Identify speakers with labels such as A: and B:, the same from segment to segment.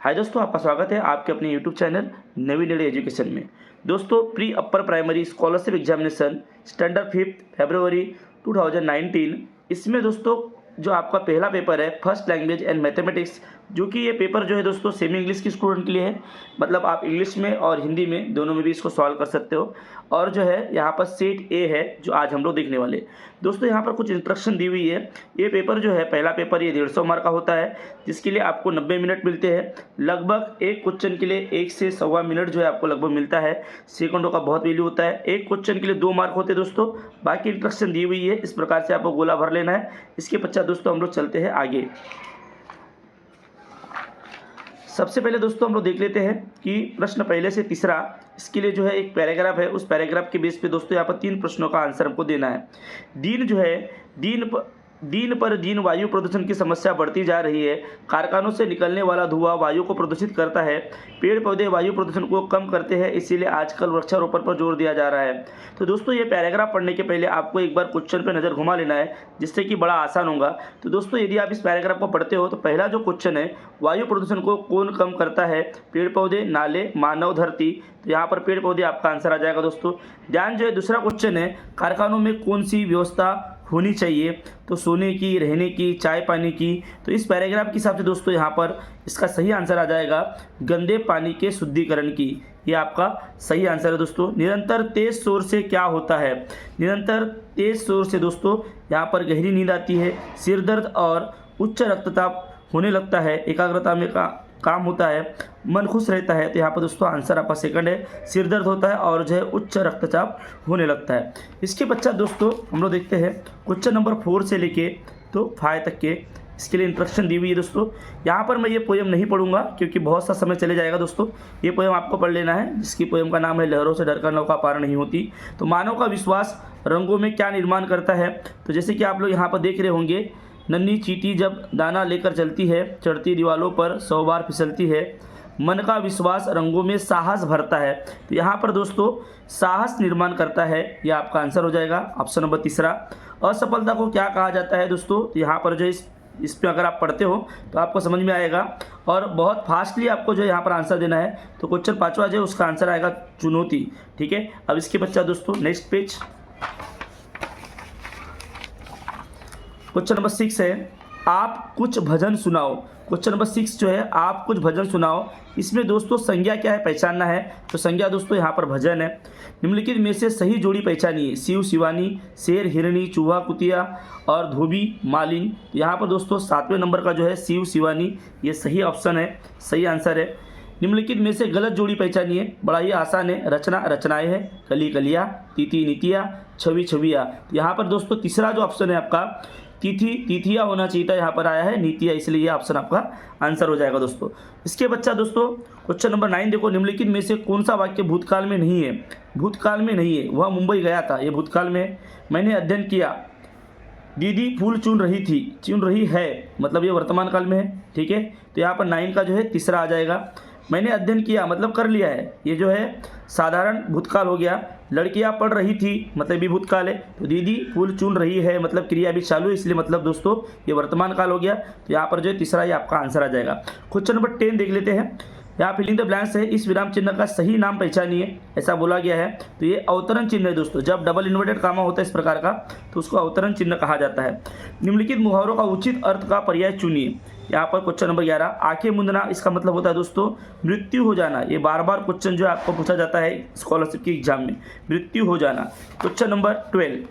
A: हाय दोस्तों, आपका स्वागत है आपके अपने यूट्यूब चैनल नवीन एजुकेशन में। दोस्तों, pre upper primary scholarship examination standard 5 फरवरी 2019, इसमें दोस्तों जो आपका पहला पेपर है फर्स्ट लैंग्वेज एंड मैथमेटिक्स, जो कि ये पेपर जो है दोस्तों सेमी इंग्लिश की स्टूडेंट के लिए है। मतलब आप इंग्लिश में और हिंदी में दोनों में भी इसको सॉल्व कर सकते हो। और जो है यहाँ पर सेट ए है जो आज हम लोग देखने वाले। दोस्तों यहाँ पर कुछ इंस्ट्रक्शन दी हुई है। ये पेपर जो है पहला पेपर ये 150 मार्क का होता है, जिसके लिए आपको 90 मिनट मिलते हैं। लगभग एक क्वेश्चन के लिए 1 से सवा मिनट जो है आपको लगभग मिलता है। सेकंडों का बहुत वैल्यू होता है। एक क्वेश्चन के लिए 2 मार्क होते हैं दोस्तों। बाकी इंस्ट्रक्शन दी हुई है, इस प्रकार से आपको गोला भर लेना है। इसके पश्चात दोस्तों हम लोग चलते हैं आगे। सबसे पहले दोस्तों हम लोग देख लेते हैं कि प्रश्न पहले से तीसरा, इसके लिए जो है एक पैराग्राफ है। उस पैराग्राफ के बेस पे दोस्तों यहाँ पर 3 प्रश्नों का आंसर हमको देना है। दिन जो है दिन पर दिन वायु प्रदूषण की समस्या बढ़ती जा रही है। कारखानों से निकलने वाला धुआं वायु को प्रदूषित करता है। पेड़ पौधे वायु प्रदूषण को कम करते हैं, इसीलिए आजकल वृक्षारोपण पर जोर दिया जा रहा है। तो दोस्तों ये पैराग्राफ पढ़ने के पहले आपको एक बार क्वेश्चन पर नज़र घुमा लेना है, जिससे कि बड़ा आसान होगा। तो दोस्तों यदि आप इस पैराग्राफ को पढ़ते हो तो पहला जो क्वेश्चन है, वायु प्रदूषण को कौन कम करता है? पेड़ पौधे, नाले, मानव, धरती। तो यहाँ पर पेड़ पौधे आपका आंसर आ जाएगा दोस्तों। ध्यान जो है दूसरा क्वेश्चन है, कारखानों में कौन सी व्यवस्था होनी चाहिए? तो सोने की, रहने की, चाय पानी की। तो इस पैराग्राफ के हिसाब से दोस्तों यहाँ पर इसका सही आंसर आ जाएगा गंदे पानी के शुद्धिकरण की। ये आपका सही आंसर है दोस्तों। निरंतर तेज शोर से क्या होता है? निरंतर तेज शोर से दोस्तों यहाँ पर गहरी नींद आती है, सिर दर्द और उच्च रक्तचाप होने लगता है, एकाग्रता में काम होता है, मन खुश रहता है। तो यहाँ पर दोस्तों आंसर आपका सेकंड है, सिर दर्द होता है और जो है उच्च रक्तचाप होने लगता है। इसके पश्चात दोस्तों हम लोग देखते हैं क्वेश्चन नंबर 4 से लेके तो 5 तक के, इसके लिए इंस्ट्रक्शन दी हुई है दोस्तों। यहाँ पर मैं ये पोएम नहीं पढ़ूंगा क्योंकि बहुत सा समय चले जाएगा दोस्तों। ये पोएम आपको पढ़ लेना है, जिसकी पोएम का नाम है लहरों से डरकर नौका पार नहीं होती। तो मानव का विश्वास रंगों में क्या निर्माण करता है? तो जैसे कि आप लोग यहाँ पर देख रहे होंगे, नन्ही चींटी जब दाना लेकर चलती है, चढ़ती दीवारों पर 100 बार फिसलती है। मन का विश्वास रंगों में साहस भरता है। तो यहाँ पर दोस्तों साहस निर्माण करता है, यह आपका आंसर हो जाएगा ऑप्शन नंबर तीसरा। असफलता को क्या कहा जाता है दोस्तों? तो यहाँ पर जो इसमें अगर आप पढ़ते हो तो आपको समझ में आएगा और बहुत फास्टली आपको जो यहाँ पर आंसर देना है। तो क्वेश्चन 5वां जो उसका आंसर आएगा चुनौती। ठीक है, अब इसके पश्चात दोस्तों नेक्स्ट पेज, क्वेश्चन नंबर 6 है, आप कुछ भजन सुनाओ। क्वेश्चन नंबर 6 जो है आप कुछ भजन सुनाओ। इसमें दोस्तों संज्ञा क्या है पहचानना है। तो संज्ञा दोस्तों यहाँ पर भजन है। निम्नलिखित में से सही जोड़ी पहचानिए। शिव शिवानी, शेर हिरणी, चूहा कुतिया और धोबी मालिन। यहाँ पर दोस्तों 7वें नंबर का जो है शिव शिवानी, ये सही ऑप्शन है, सही आंसर है। निम्नलिखित में से गलत जोड़ी पहचानिए। बड़ा ही आसान है, रचना रचनाएं है, कली कलिया, तिथि नीतिया, छवि छविया। यहाँ पर दोस्तों तीसरा जो ऑप्शन है आपका तिथि तिथिया होना चाहिए था, यहाँ पर आया है नीतिया, इसलिए ये ऑप्शन आपका आंसर हो जाएगा दोस्तों। इसके बच्चा दोस्तों क्वेश्चन नंबर 9 देखो, निम्नलिखित में से कौन सा वाक्य भूतकाल में नहीं है? भूतकाल में नहीं है, वह मुंबई गया था, ये भूतकाल में है। मैंने अध्ययन किया, दीदी फूल चुन रही है, मतलब ये वर्तमान काल में है। ठीक है, तो यहाँ पर 9 का जो है तीसरा आ जाएगा। मैंने अध्ययन किया मतलब कर लिया है, ये जो है साधारण भूतकाल हो गया। लड़कियां पढ़ रही थी, मतलब भी भूतकाल है। तो दीदी फूल चुन रही है, मतलब क्रिया भी चालू है, इसलिए मतलब दोस्तों ये वर्तमान काल हो गया। तो यहाँ पर जो है तीसरा ये आपका आंसर आ जाएगा। क्वेश्चन नंबर 10 देख लेते हैं। यहाँ फिलिंग द ब्लैंक्स है, इस विराम चिन्ह का सही नाम पहचानिए, ऐसा बोला गया है। तो ये अवतरण चिन्ह है दोस्तों। जब डबल इन्वर्टेड कामा होता है इस प्रकार का, तो उसको अवतरण चिन्ह कहा जाता है। निम्नलिखित मुहावरों का उचित अर्थ का पर्याय चुनिए। यहाँ पर क्वेश्चन नंबर 11, आंखें मूंदना, इसका मतलब होता है दोस्तों मृत्यु हो जाना। ये बार बार क्वेश्चन जो है आपको पूछा जाता है स्कॉलरशिप के एग्जाम में, मृत्यु हो जाना। क्वेश्चन नंबर 12,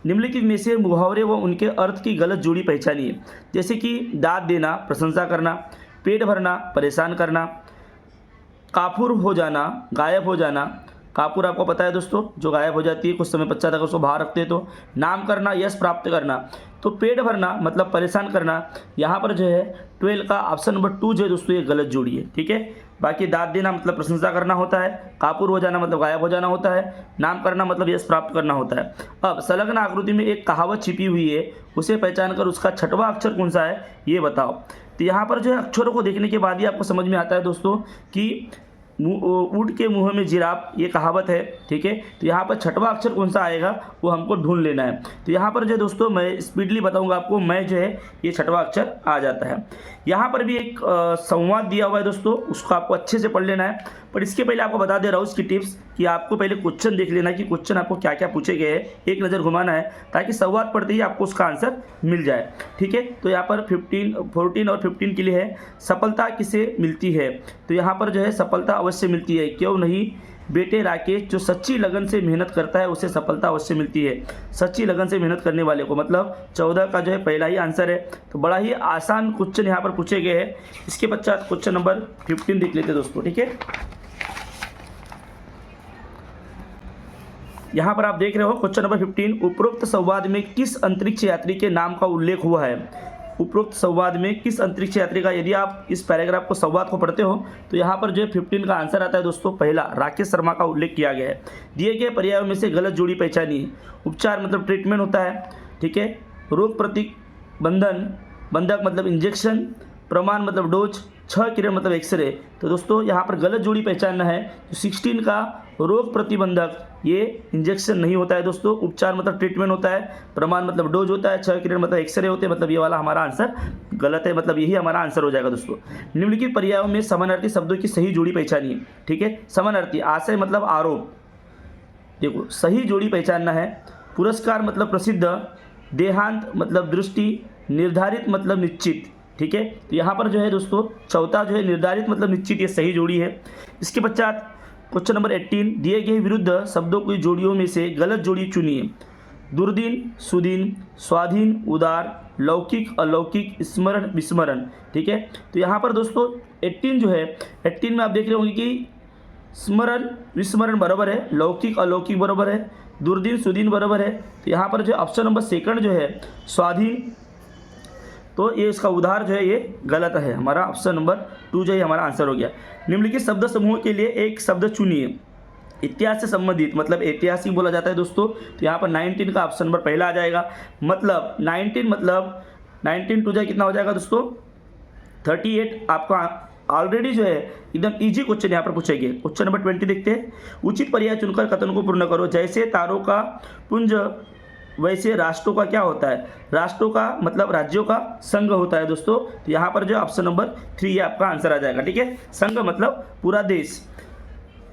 A: निम्नलिखित में से मुहावरे व उनके अर्थ की गलत जोड़ी पहचानिए। जैसे कि दाद देना, प्रशंसा करना, पेट भरना, परेशान करना, काफुर हो जाना, गायब हो जाना। कापुर आपको पता है दोस्तों, जो गायब हो जाती है कुछ समय पश्चात अगर उसको बाहर रखते हैं तो। नाम करना, यश प्राप्त करना। तो पेट भरना मतलब परेशान करना। यहाँ पर जो है 12 का ऑप्शन नंबर 2 जो है दोस्तों ये गलत जोड़ी है। ठीक है, बाकी दाद देना मतलब प्रशंसा करना होता है, कापुर हो जाना मतलब गायब हो जाना होता है, नाम करना मतलब यश प्राप्त करना होता है। अब संलग्न आकृति में एक कहावत छिपी हुई है, उसे पहचान कर उसका 6वां अक्षर कौन सा है ये बताओ। तो यहाँ पर जो है अक्षरों को देखने के बाद ही आपको समझ में आता है दोस्तों कि ऊँट के मुंह में जिराफ, ये कहावत है। ठीक है, तो यहाँ पर 6वां अक्षर कौन सा आएगा वो हमको ढूंढ लेना है। तो यहाँ पर जो दोस्तों मैं स्पीडली बताऊंगा आपको, मैं जो है ये 6वां अक्षर आ जाता है। यहाँ पर भी एक संवाद दिया हुआ है दोस्तों, उसको आपको अच्छे से पढ़ लेना है। पर इसके पहले आपको बता दे रहा हूँ इसकी टिप्स कि आपको पहले क्वेश्चन देख लेना है कि क्वेश्चन आपको क्या क्या पूछे गए हैं, एक नज़र घुमाना है ताकि संवाद पढ़ते ही आपको उसका आंसर मिल जाए। ठीक है, तो यहाँ पर 14 और 15 के लिए है सफलता किसे मिलती है। तो यहाँ पर जो है सफलता अवश्य मिलती है, क्यों नहीं बेटे राकेश, जो सच्ची लगन से मेहनत करता है उसे सफलता अवश्य मिलती है। सच्ची लगन से मेहनत करने वाले को, मतलब 14 का जो है पहला ही आंसर है। तो बड़ा ही आसान क्वेश्चन यहाँ पर पूछे गए हैं। इसके पश्चात क्वेश्चन नंबर 15 देख लेते हैं दोस्तों। ठीक है, यहाँ पर आप देख रहे हो क्वेश्चन नंबर 15, उपरोक्त संवाद में किस अंतरिक्ष यात्री के नाम का उल्लेख हुआ है। उपरोक्त संवाद में किस अंतरिक्ष यात्री का, यदि आप इस पैराग्राफ को संवाद को पढ़ते हो तो यहाँ पर जो है 15 का आंसर आता है दोस्तों, पहला राकेश शर्मा का उल्लेख किया गया है। दिए गए पर्यायों में से गलत जोड़ी पहचानिए। उपचार मतलब ट्रीटमेंट होता है। ठीक है, रोग प्रतिबंधन, बंधक मतलब इंजेक्शन, प्रमाण मतलब डोज, 6 किरण मतलब एक्सरे। तो दोस्तों यहाँ पर गलत जोड़ी पहचानना है। तो 16 का रोग प्रतिबंधक, ये इंजेक्शन नहीं होता है दोस्तों। उपचार मतलब ट्रीटमेंट होता है, प्रमाण मतलब डोज होता है, 6 किरण मतलब एक्सरे होते हैं, मतलब ये वाला हमारा आंसर गलत है, मतलब यही हमारा आंसर हो जाएगा दोस्तों। निम्नलिखित पर्यायों में समानार्थी शब्दों की सही जोड़ी पहचानिए। ठीक है, समानार्थी, आशय मतलब आरोप, देखो सही जोड़ी पहचानना है। पुरस्कार मतलब प्रसिद्ध, देहांत मतलब दृष्टि, निर्धारित मतलब निश्चित। ठीक है, तो यहाँ पर जो है दोस्तों चौथा जो है निर्धारित मतलब निश्चित, ये सही जोड़ी है। इसके पश्चात क्वेश्चन नंबर 18, दिए गए विरुद्ध शब्दों की जोड़ियों में से गलत जोड़ी चुनिए। दुर्दिन, सुदिन, स्वाधीन, उदार, लौकिक, अलौकिक, स्मरण, विस्मरण। ठीक है, तो यहाँ पर दोस्तों 18 जो है, 18 में आप देख रहे होंगे कि स्मरण विस्मरण बराबर है, लौकिक अलौकिक बराबर है, दुर्दिन सुदिन बराबर है। तो यहाँ पर जो ऑप्शन नंबर सेकंड जो है स्वाधीन, तो ये इसका उधार जो है ये गलत है, हमारा ऑप्शन नंबर 2 जो है हमारा आंसर हो गया। निम्नलिखित शब्द समूह के लिए एक शब्द चुनिए। इतिहास से संबंधित मतलब ऐतिहासिक बोला जाता है दोस्तों, तो यहाँ पर 19 का ऑप्शन नंबर पहला आ जाएगा। मतलब 19 टू जाए कितना हो जाएगा दोस्तों 38। आपका ऑलरेडी जो है एकदम इजी क्वेश्चन यहाँ पर पूछेंगे। क्वेश्चन नंबर 20 देखते हैं। उचित पर्याय चुनकर कथन को पूर्ण करो। जैसे तारों का पुंज वैसे राष्ट्रों का क्या होता है, राष्ट्रों का मतलब राज्यों का संघ होता है दोस्तों। तो यहाँ पर जो ऑप्शन नंबर 3 आपका आंसर आ जाएगा। ठीक है, संघ मतलब पूरा देश।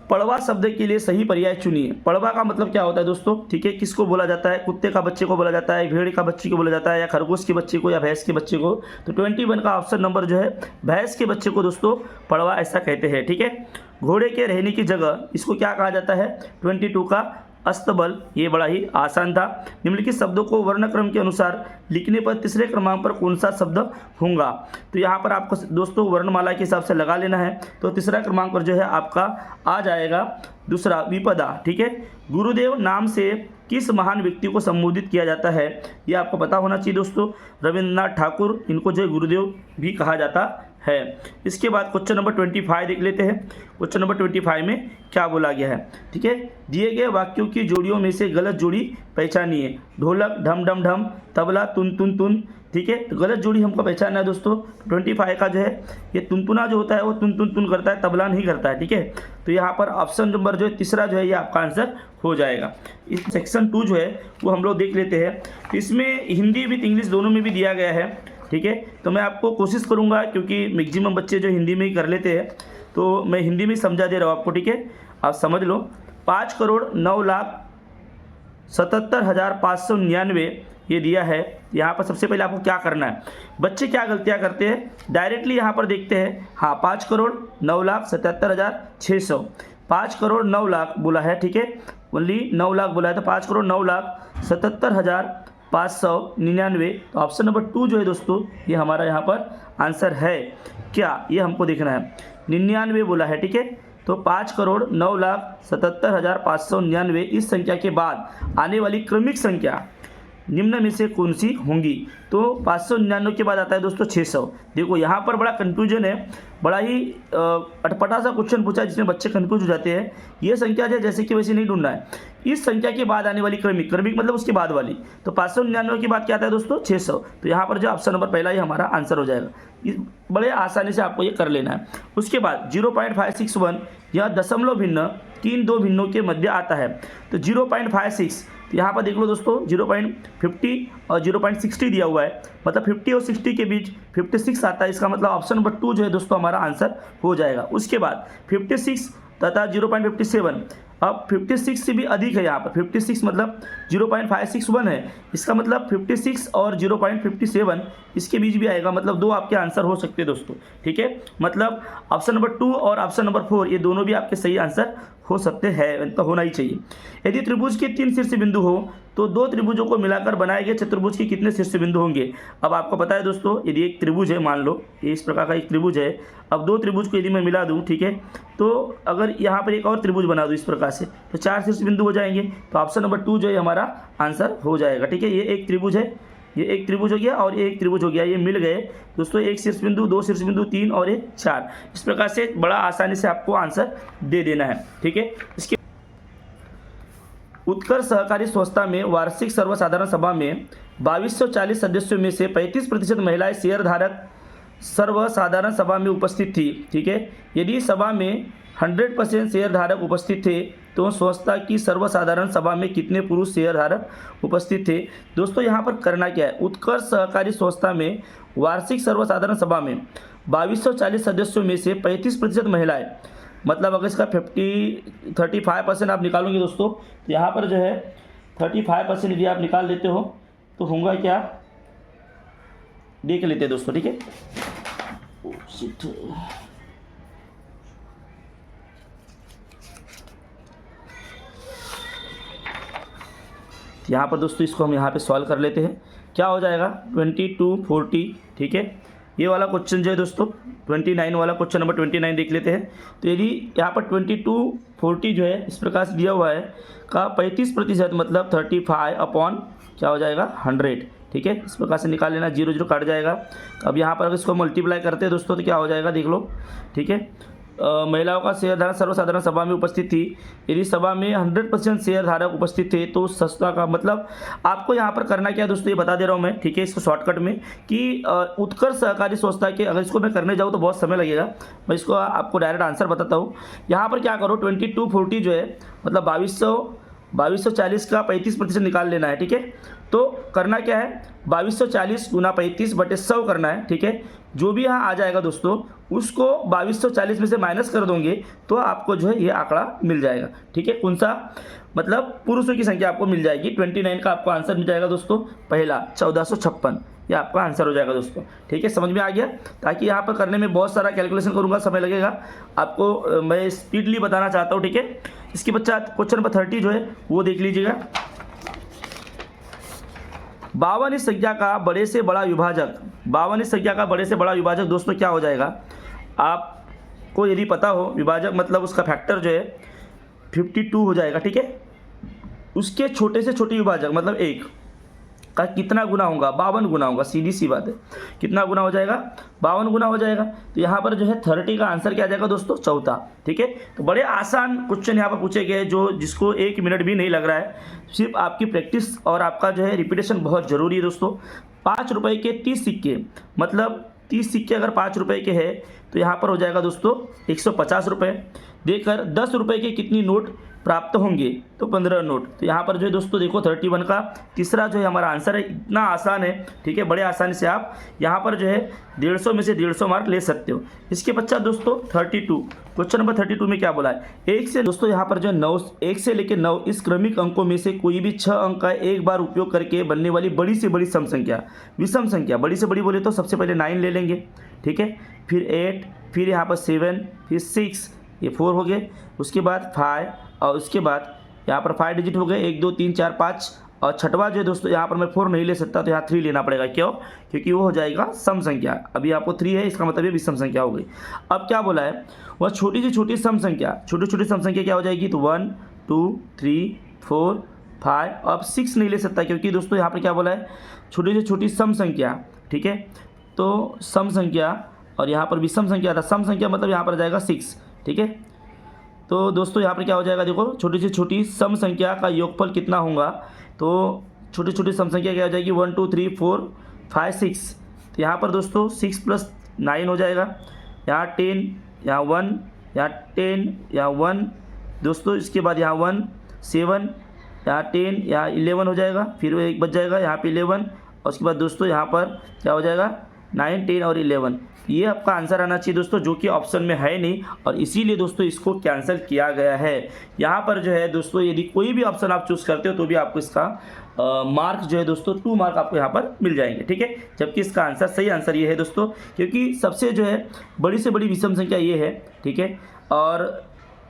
A: पड़वा शब्द के लिए सही पर्याय चुनिए। पड़वा का मतलब क्या होता है दोस्तों, ठीक है, किसको बोला जाता है, कुत्ते का बच्चे को बोला जाता है, भेड़ का बच्चे को बोला जाता है, या खरगोश के बच्चे को, या भैंस के बच्चे को। तो 21 का ऑप्शन नंबर जो है भैंस के बच्चे को दोस्तों पड़वा ऐसा कहते हैं। ठीक है, घोड़े के रहने की जगह इसको क्या कहा जाता है, 22 का अस्तबल। ये बड़ा ही आसान था। निम्नलिखित शब्दों को वर्णक्रम के अनुसार लिखने पर तीसरे क्रमांक पर कौन सा शब्द होगा। तो यहाँ पर आपको दोस्तों वर्णमाला के हिसाब से लगा लेना है। तो तीसरा क्रमांक पर जो है आपका आ जाएगा दूसरा विपदा। ठीक है, गुरुदेव नाम से किस महान व्यक्ति को संबोधित किया जाता है, ये आपको पता होना चाहिए दोस्तों। रविंद्रनाथ ठाकुर, इनको जो है गुरुदेव भी कहा जाता है। इसके बाद क्वेश्चन नंबर 25 देख लेते हैं। क्वेश्चन नंबर 25 में क्या बोला गया है। ठीक है, दिए गए वाक्यों की जोड़ियों में से गलत जोड़ी पहचानिए। ढोलक ढम ढम ढम, तबला तुन तुन तुन। ठीक है, तो गलत जोड़ी हमको पहचानना है दोस्तों। 25 का जो है ये तुनतुना जो होता है वो तुन तुन तुन करता है, तबला नहीं करता है। ठीक है, तो यहाँ पर ऑप्शन नंबर जो है तीसरा जो है ये आपका आंसर हो जाएगा। इस सेक्शन 2 जो है वो हम लोग देख लेते हैं। इसमें हिंदी विथ इंग्लिश दोनों में भी दिया गया है। ठीक है, तो मैं आपको कोशिश करूंगा, क्योंकि मैक्सिमम बच्चे जो हिंदी में ही कर लेते हैं, तो मैं हिंदी में समझा दे रहा हूँ आपको। ठीक है, आप समझ लो। 5,09,77,599 ये दिया है। यहाँ पर सबसे पहले आपको क्या करना है, बच्चे क्या गलतियाँ करते हैं, डायरेक्टली यहाँ पर देखते हैं। हाँ, 5,09,77,600, 5,09,00,000 बोला है। ठीक है, ओनली 9 लाख बोला है, तो 5,09,77,599। तो ऑप्शन नंबर 2 जो है दोस्तों ये हमारा यहाँ पर आंसर है। क्या, ये हमको देखना है। 99 बोला है। ठीक है, तो 5,09,77,599 इस संख्या के बाद आने वाली क्रमिक संख्या निम्न में से कौन सी होंगी। तो 599 के बाद आता है दोस्तों 600। देखो यहाँ पर बड़ा कंफ्यूजन है, बड़ा ही अटपटा सा क्वेश्चन पूछा है जिसमें बच्चे कंफ्यूज हो जाते हैं। ये संख्या जो जैसे कि वैसे नहीं ढूंढना है, इस संख्या के बाद आने वाली क्रमिक, क्रमिक मतलब उसके बाद वाली। तो 599 के बाद क्या आता है दोस्तों 600। तो यहाँ पर जो ऑप्शन नंबर पहला ही हमारा आंसर हो जाएगा। बड़े आसानी से आपको ये कर लेना है। उसके बाद 0.561 यह दशमलव भिन्न 3 दो भिन्नों के मध्य आता है। तो 0.56 तो यहाँ पर देख लो दोस्तों 0.50 और 0.60 दिया हुआ है, मतलब 50 और 60 के बीच 56 आता है। इसका मतलब ऑप्शन नंबर 2 जो है दोस्तों हमारा आंसर हो जाएगा। उसके बाद 56 तथा 0.57, अब 56 से भी अधिक है यहाँ पर, 56 मतलब 0.561 है, इसका मतलब 56 और 0.57 इसके बीच भी आएगा, मतलब 2 आपके आंसर हो सकते हैं दोस्तों। ठीक है, मतलब ऑप्शन नंबर 2 और ऑप्शन नंबर 4 ये दोनों भी आपके सही आंसर हो सकते हैं, तो होना ही चाहिए। यदि त्रिभुज के 3 शीर्ष बिंदु हो तो 2 त्रिभुजों को मिलाकर बनाए गए चतुर्भुज के कितने शीर्ष बिंदु होंगे। अब आपको पता है दोस्तों, यदि एक त्रिभुज है, मान लो ये इस प्रकार का एक त्रिभुज है, अब 2 त्रिभुज को यदि मैं मिला दूं, ठीक है, तो अगर यहाँ पर एक और त्रिभुज बना दूं इस प्रकार से, तो 4 शीर्ष बिंदु हो जाएंगे। तो ऑप्शन नंबर 2 जो है हमारा आंसर हो जाएगा। ठीक है, ये एक त्रिभुज है, ये एक त्रिभुज हो गया और ये एक त्रिभुज हो गया, ये मिल गए दोस्तों, एक शीर्ष बिंदु, 2 शीर्ष बिंदु, 3 और एक 4। इस प्रकार से बड़ा आसानी से आपको आंसर दे देना है। ठीक है, इसके उत्कर्ष सहकारी संस्था में वार्षिक सर्वसाधारण सभा में 2240 सदस्यों में से 35% महिलाएं शेयरधारक सर्वसाधारण सभा में उपस्थित थी। ठीक है, यदि सभा में 100% शेयरधारक उपस्थित थे तो संस्था की सर्वसाधारण सभा में कितने पुरुष शेयरधारक उपस्थित थे। दोस्तों यहाँ पर करना क्या है, उत्कर्ष सहकारी संस्था में वार्षिक सर्वसाधारण सभा में 2240 सदस्यों में से 35% महिलाएं, मतलब अगर इसका 35% आप निकालोगे दोस्तों, तो यहाँ पर जो है 35% यदि आप निकाल लेते हो तो होगा क्या, देख लेते हैं दोस्तों। ठीक है, यहाँ पर दोस्तों इसको हम यहाँ पे सॉल्व कर लेते हैं। क्या हो जाएगा 2240। ठीक है, ये वाला क्वेश्चन जो है दोस्तों 29 वाला क्वेश्चन नंबर 29 देख लेते हैं। तो यदि यहाँ पर 2240 जो है इस प्रकार से दिया हुआ है का 35% मतलब 35 अपॉन क्या हो जाएगा 100। ठीक है, इस प्रकार से निकाल लेना, 0 0 काट जाएगा। अब यहाँ पर अगर इसको मल्टीप्लाई करते हैं दोस्तों तो क्या हो जाएगा देख लो। ठीक है, महिलाओं का शेयरधारक सर्वसाधारण सभा में उपस्थित थी, यदि सभा में 100% शेयरधारक उपस्थित थे तो संस्था का मतलब आपको यहाँ पर करना क्या है दोस्तों, ये बता दे रहा हूँ मैं। ठीक है, इसको शॉर्टकट में कि उत्कर्ष सहकारी संस्था के, अगर इसको मैं करने जाऊँ तो बहुत समय लगेगा, मैं इसको आपको डायरेक्ट आंसर बताता हूँ। यहाँ पर क्या करो 2240 जो है मतलब 2240 का 35% निकाल लेना है। ठीक है, तो करना क्या है 2240 गुना 35 बटे 100 करना है। ठीक है, जो भी यहाँ आ जाएगा दोस्तों उसको 2240 में से माइनस कर दोगे तो आपको जो है ये आंकड़ा मिल जाएगा। ठीक है, कौन सा, मतलब पुरुषों की संख्या आपको मिल जाएगी। 29 का आपको आंसर मिल जाएगा दोस्तों, पहला 1456, ये आपका आंसर हो जाएगा दोस्तों। ठीक है, समझ में आ गया। ताकि यहाँ पर करने में बहुत सारा कैलकुलेशन करूँगा, समय लगेगा आपको, मैं स्पीडली बताना चाहता हूँ। ठीक है, इसके पश्चात क्वेश्चन नंबर 30 जो है वो देख लीजिएगा। 52 इस संख्या का बड़े से बड़ा विभाजक, 52 इस संख्या का बड़े से बड़ा विभाजक दोस्तों क्या हो जाएगा, आपको यदि पता हो विभाजक मतलब उसका फैक्टर जो है 52 हो जाएगा। ठीक है, उसके छोटे से छोटे विभाजक मतलब 1 का कितना गुना होगा, 52 गुना होगा, सीधी सी बात है। कितना गुना हो जाएगा, 52 गुना हो जाएगा। तो यहाँ पर जो है 30 का आंसर क्या आ जाएगा दोस्तों, चौथा। ठीक है, तो बड़े आसान क्वेश्चन यहाँ पर पूछे गए जो जिसको 1 मिनट भी नहीं लग रहा है, सिर्फ आपकी प्रैक्टिस और आपका जो है रिपीटेशन बहुत ज़रूरी है दोस्तों। 5 रुपये के 30 सिक्के, मतलब 30 सिक्के अगर 5 रुपये के हैं तो यहाँ पर हो जाएगा दोस्तों 150 रुपये। देकर 10 रुपये के कितनी नोट प्राप्त होंगे, तो 15 नोट। तो यहाँ पर जो है दोस्तों देखो 31 का तीसरा जो है हमारा आंसर है। इतना आसान है। ठीक है, बड़े आसानी से आप यहाँ पर जो है 150 में से 150 मार्क ले सकते हो। इसके पश्चात दोस्तों 32, क्वेश्चन नंबर 32 में क्या बोला है, 1 से दोस्तों यहाँ पर जो है 9, 1 से लेकर 9 इस क्रमिक अंकों में से कोई भी 6 अंक का एक बार उपयोग करके बनने वाली बड़ी से बड़ी सम संख्या, विषम संख्या, बड़ी से बड़ी बोले तो सबसे पहले 9 ले लेंगे। ठीक है, फिर 8, फिर यहाँ पर 7, फिर 6, ये 4 हो गए। उसके बाद 5 और उसके बाद यहाँ पर 5 डिजिट हो गए, 1 2 3 4 5, और छठवा जो है दोस्तों यहाँ पर मैं 4 नहीं ले सकता तो यहाँ 3 लेना पड़ेगा। क्यों, क्योंकि वो हो जाएगा सम संख्या। अभी आपको 3 है, इसका मतलब ये विषम संख्या हो गई। अब क्या बोला है, वह छोटी से छोटी सम संख्या, छोटी छोटी सम संख्या क्या हो जाएगी, तो 1 2 3 4 5। अब 6 नहीं ले सकता क्योंकि दोस्तों यहाँ पर क्या बोला है, छोटी से छोटी सम संख्या। ठीक है, तो सम संख्या और यहाँ पर विषम संख्या था, सम संख्या मतलब यहाँ पर जाएगा 6। ठीक है, तो दोस्तों यहाँ पर क्या हो जाएगा, देखो छोटी से छोटी सम संख्या का योगफल कितना होगा, तो छोटी छोटी सम संख्या क्या हो जाएगी 1 2 3 4 5 6। तो यहाँ पर दोस्तों 6 + 9 हो जाएगा, यहाँ 10, यहाँ 1, यहाँ 10, यहाँ 1 दोस्तों, इसके बाद यहाँ 1 7, यहाँ 10, यहाँ 11 हो जाएगा, फिर वो 1 बच जाएगा, यहाँ पे 11, और उसके बाद दोस्तों यहाँ पर क्या हो जाएगा 9, 10 और 11। ये आपका आंसर आना चाहिए दोस्तों, जो कि ऑप्शन में है नहीं, और इसीलिए दोस्तों इसको कैंसिल किया गया है। यहाँ पर जो है दोस्तों यदि कोई भी ऑप्शन आप चूज़ करते हो तो भी आपको इसका मार्क जो है दोस्तों 2 मार्क आपको यहाँ पर मिल जाएंगे, ठीक है। जबकि इसका आंसर सही आंसर ये है दोस्तों, क्योंकि सबसे जो है बड़ी से बड़ी विषम संख्या ये है, ठीक है, और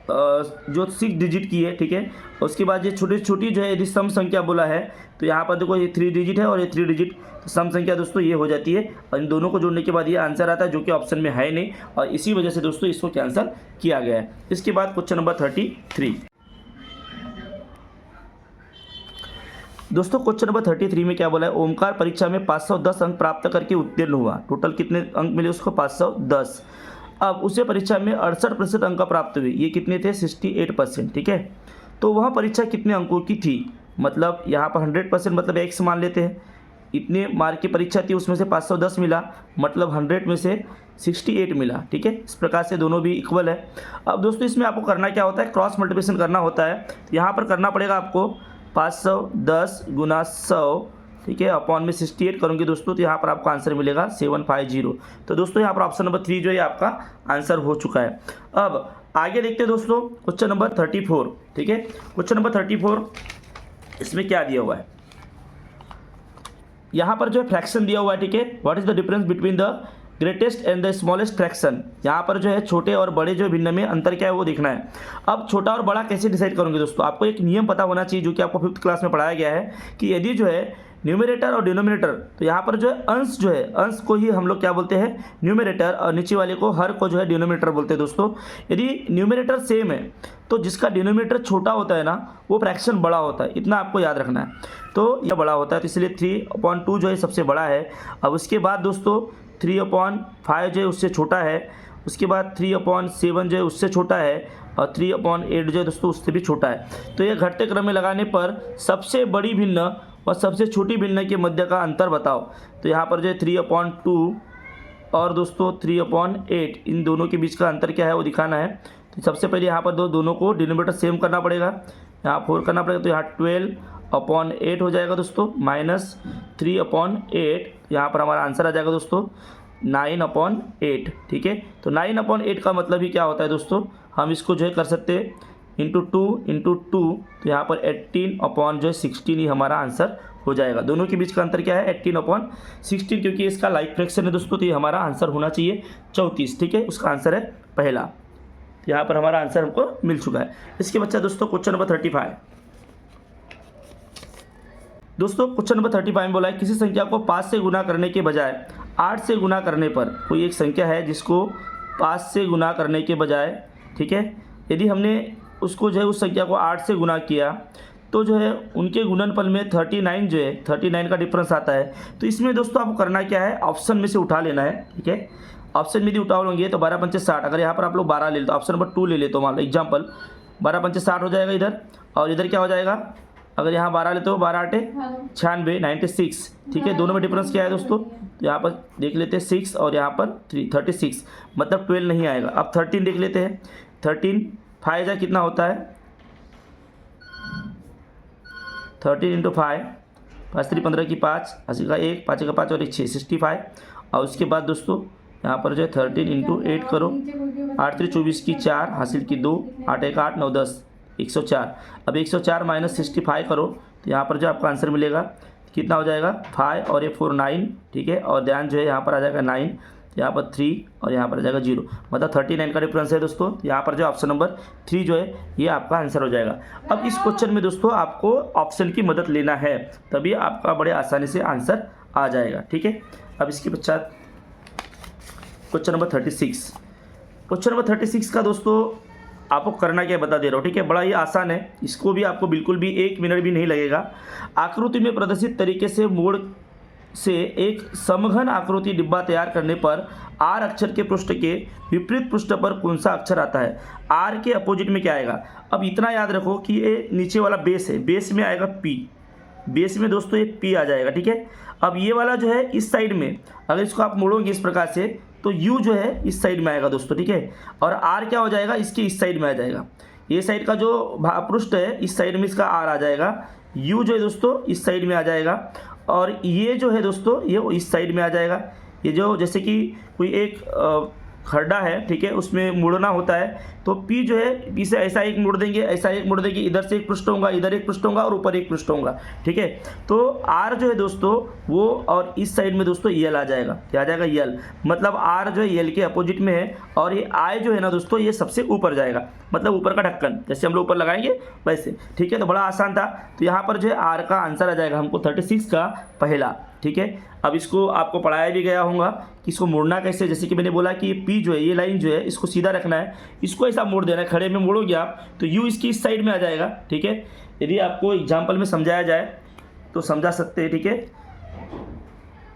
A: जो 6 डिजिट की है, ठीक है। उसके बाद ये छोटी छोटी जो है यदि सम संख्या बोला है तो यहाँ पर देखो ये 3 डिजिट है और ये 3 डिजिट, तो सम संख्या दोस्तों ये हो जाती है, और इन दोनों को जोड़ने के बाद ये आंसर आता है, जो कि ऑप्शन में है नहीं, और इसी वजह से दोस्तों इसको कैंसिल किया गया है। इसके बाद क्वेश्चन नंबर 33 दोस्तों, क्वेश्चन नंबर 33 में क्या बोला है, ओमकार परीक्षा में 510 अंक प्राप्त करके उत्तीर्ण हुआ। टोटल कितने अंक मिले उसको, 510। अब उसे परीक्षा में 68% अंक प्राप्त हुए, ये कितने थे, 68%, ठीक है। तो वह परीक्षा कितने अंकों की थी, मतलब यहाँ पर 100% मतलब x मान लेते हैं, इतने मार्क की परीक्षा थी, उसमें से 510 मिला, मतलब 100 में से 68 मिला, ठीक है। इस प्रकार से दोनों भी इक्वल है। अब दोस्तों इसमें आपको करना क्या होता है, क्रॉस मल्टीप्लिकेशन करना होता है। यहाँ पर करना पड़ेगा आपको 510 गुना 100, ठीक है, अपॉन में 68 करूँगी दोस्तों, तो यहाँ पर आपको आंसर मिलेगा 750। तो दोस्तों यहाँ पर ऑप्शन नंबर 3 जो है आपका आंसर हो चुका है। अब आगे देखते हैं दोस्तों क्वेश्चन नंबर 34, ठीक है। क्वेश्चन नंबर 34 इसमें क्या दिया हुआ है, यहाँ पर जो है फ्रैक्शन दिया हुआ है, ठीक है। What is the difference between the greatest and the smallest fraction, यहाँ पर जो है छोटे और बड़े जो भिन्न में अंतर क्या है वो देखना है। अब छोटा और बड़ा कैसे डिसाइड करोगे दोस्तों, आपको एक नियम पता होना चाहिए, जो कि आपको 5th क्लास में पढ़ाया गया है, कि यदि जो है न्यूमरेटर और डिनोमिनेटर, तो यहाँ पर जो है अंश जो है, अंश को ही हम लोग क्या बोलते हैं, न्यूमरेटर, और नीचे वाले को हर को जो है डिनोमिनेटर बोलते हैं दोस्तों। यदि न्यूमरेटर सेम है तो जिसका डिनोमिनेटर छोटा होता है ना वो फ्रैक्शन बड़ा होता है, इतना आपको याद रखना है। तो यह बड़ा होता है, तो इसलिए 3/2 जो है सबसे बड़ा है। अब उसके बाद दोस्तों 3/5 जो है उससे छोटा है, उसके बाद 3/7 जो है उससे छोटा है, और 3/8 जो है दोस्तों उससे भी छोटा है। तो यह घटते क्रम में लगाने पर सबसे बड़ी भिन्न और सबसे छोटी भिन्न के मध्य का अंतर बताओ। तो यहाँ पर जो है 3/2 और दोस्तों 3/8, इन दोनों के बीच का अंतर क्या है वो दिखाना है। तो सबसे पहले यहाँ पर दोनों को डिनोमिनेटर सेम करना पड़ेगा, यहाँ 4 करना पड़ेगा, तो यहाँ 12/8 हो जाएगा दोस्तों, माइनस 3/8, यहाँ पर हमारा आंसर आ जाएगा दोस्तों 9/8, ठीक है। तो 9/8 का मतलब ही क्या होता है दोस्तों, हम इसको जो है कर सकते हैं इंटू 2, तो यहाँ पर 18/16 ही हमारा आंसर हो जाएगा। दोनों के बीच का अंतर क्या है, 18/16, क्योंकि इसका लाइक फ्रैक्शन है दोस्तों, तो ये हमारा आंसर होना चाहिए 34, ठीक है। उसका आंसर है पहला, यहाँ पर हमारा आंसर हमको मिल चुका है। इसके बच्चा दोस्तों क्वेश्चन नंबर 35 दोस्तों, क्वेश्चन नंबर 35 में बोला है किसी संख्या को 5 से गुना करने के बजाय 8 से गुना करने पर, कोई एक संख्या है जिसको 5 से गुना करने के बजाय, ठीक है, यदि हमने उसको जो है उस संख्या को 8 से गुना किया तो जो है उनके गुणनफल में 39 जो है 39 का डिफरेंस आता है। तो इसमें दोस्तों आपको करना क्या है, ऑप्शन में से उठा लेना है, ठीक है। ऑप्शन में यदि उठा लोगे तो 12 पंचे 60, अगर यहाँ पर आप लोग 12 ले लो तो ऑप्शन नंबर 2 ले ले, तो मान लो एग्जाम्पल 12 पंचे 60 हो जाएगा इधर, और इधर क्या हो जाएगा, अगर यहाँ 12 लेते हो 12 8 96 96, ठीक है। दोनों में डिफरेंस क्या है दोस्तों, तो यहाँ पर देख लेते हैं 6 और यहाँ पर 36, मतलब 12 नहीं आएगा। अब 13 देख लेते हैं, 13 5 कितना होता है, 13 × 5, 5 3 15 की 5, 80 का 1, 5 का 5 और 1 6, 65। और उसके बाद दोस्तों यहाँ पर जो है 13 × 8 करो, 8 3 24 की 4, हासिल की 2, 8 1 8 9 10, 104। अब 104 माइनस 65 करो, तो यहाँ पर जो आपका आंसर मिलेगा कितना हो जाएगा, 5 और 4 9, ठीक है। और ध्यान जो है यहाँ पर आ जाएगा 9, यहाँ पर 3 और यहाँ पर आ जाएगा 0, मतलब 39 का डिफरेंस है दोस्तों। यहाँ पर जो ऑप्शन नंबर 3 जो है ये आपका आंसर हो जाएगा। अब इस क्वेश्चन में दोस्तों आपको ऑप्शन की मदद लेना है, तभी आपका बड़े आसानी से आंसर आ जाएगा, ठीक है। अब इसके पश्चात क्वेश्चन नंबर 36, क्वेश्चन नंबर 36 का दोस्तों आपको करना क्या बता दे रहा हूँ, ठीक है। बड़ा ही आसान है, इसको भी आपको बिल्कुल भी 1 मिनट भी नहीं लगेगा। आकृति में प्रदर्शित तरीके से मोड़ से एक समघन आकृति डिब्बा तैयार करने पर आर अक्षर के पृष्ठ के विपरीत पृष्ठ पर कौन सा अक्षर आता है, आर के अपोजिट में क्या आएगा। अब इतना याद रखो कि ये नीचे वाला बेस है, बेस में आएगा पी, बेस में दोस्तों ये पी आ जाएगा, ठीक है। अब ये वाला जो है इस साइड में, अगर इसको आप मोड़ोगे इस प्रकार से तो यू जो है इस साइड में आएगा दोस्तों, ठीक है। और आर क्या हो जाएगा, इसके इस साइड में आ जाएगा। ये साइड का जो पृष्ठ है इस साइड में इसका आर आ जाएगा, यू जो है दोस्तों इस साइड में आ जाएगा, और ये जो है दोस्तों ये इस साइड में आ जाएगा। ये जो जैसे कि कोई एक खड्डा है, ठीक है, उसमें मुड़ना होता है, तो पी जो है पी से ऐसा एक मुड़ देंगे, ऐसा एक मुड़ देंगे, इधर से एक पृष्ठ होगा, इधर एक पृष्ठ होगा और ऊपर एक पृष्ठ होगा, ठीक है। तो आर जो है दोस्तों वो और इस साइड में दोस्तों यल आ जाएगा, क्या आ जाएगा, यल, मतलब आर जो है यल के अपोजिट में है, और ये आई जो है ना दोस्तों ये सबसे ऊपर जाएगा, मतलब ऊपर का ढक्कन, जैसे हम लोग ऊपर लगाएंगे वैसे, ठीक है। तो बड़ा आसान था। तो यहाँ पर जो है आर का आंसर आ जाएगा हमको 36 का पहला, ठीक है। अब इसको आपको पढ़ाया भी गया होगा कि इसको मोड़ना कैसे, जैसे कि मैंने बोला कि ये पी जो है ये लाइन जो है इसको सीधा रखना है, इसको ऐसा मोड़ देना है, खड़े में मोड़ोगे आप तो यू इसकी इस साइड में आ जाएगा, ठीक है। यदि आपको एग्जाम्पल में समझाया जाए तो समझा सकते हैं, ठीक है।